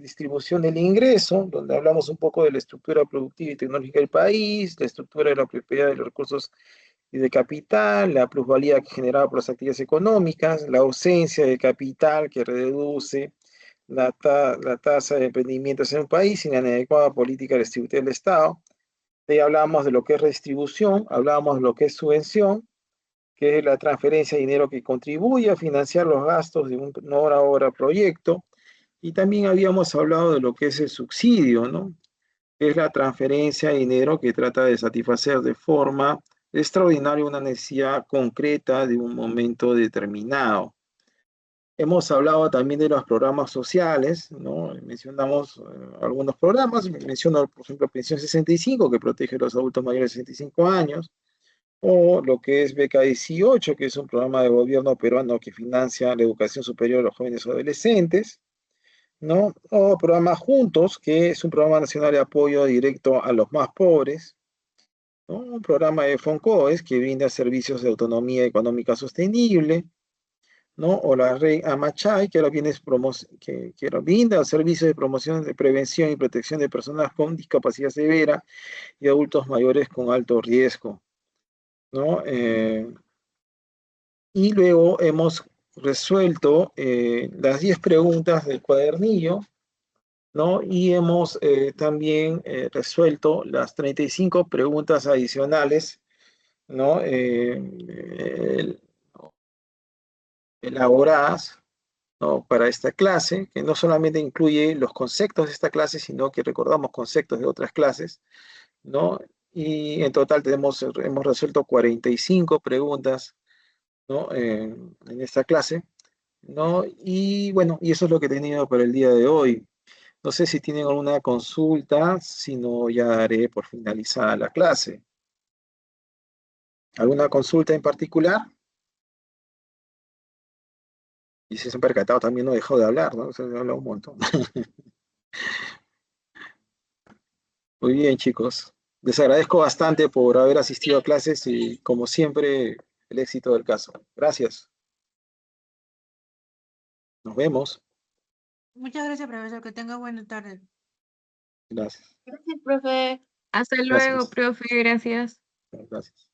distribución del ingreso, donde hablamos un poco de la estructura productiva y tecnológica del país, la estructura de la propiedad de los recursos y de capital, la plusvalía generada por las actividades económicas, la ausencia de capital que reduce la tasa de emprendimientos en un país sin la inadecuada política distributiva del Estado. De ahí hablábamos de lo que es redistribución, hablábamos de lo que es subvención, que es la transferencia de dinero que contribuye a financiar los gastos de un obra proyecto, y también habíamos hablado de lo que es el subsidio, ¿no? Que es la transferencia de dinero que trata de satisfacer de forma extraordinaria una necesidad concreta de un momento determinado. Hemos hablado también de los programas sociales, ¿no? Mencionamos algunos programas, menciono por ejemplo Pensión 65, que protege a los adultos mayores de 65 años, o lo que es Beca 18, que es un programa de gobierno peruano que financia la educación superior a los jóvenes y adolescentes, ¿no? O programa Juntos, que es un programa nacional de apoyo directo a los más pobres, ¿no? Un programa de FONCOES que brinda servicios de autonomía económica sostenible, ¿no? O la Red Amachay, que ahora, que ahora brinda servicios de promoción de prevención y protección de personas con discapacidad severa y adultos mayores con alto riesgo, ¿no? Y luego hemos resuelto las 10 preguntas del cuadernillo, ¿no? Y hemos también resuelto las 35 preguntas adicionales, ¿no? Elaboradas, ¿no? Para esta clase, que no solamente incluye los conceptos de esta clase, sino que recordamos conceptos de otras clases, ¿no? Y en total hemos resuelto 45 preguntas, ¿no? En esta clase, ¿no? Y bueno, y eso es lo que he tenido para el día de hoy. No sé si tienen alguna consulta, si no, ya daré por finalizada la clase. ¿Alguna consulta en particular? Y si se han percatado, también no he dejado de hablar, ¿no? Se ha hablado un montón. Muy bien, chicos. Les agradezco bastante por haber asistido a clases y, como siempre, el éxito del caso. Gracias. Nos vemos. Muchas gracias, profesor. Que tenga buena tarde. Gracias. Gracias, profe. Hasta luego, Gracias. profe, gracias. Gracias.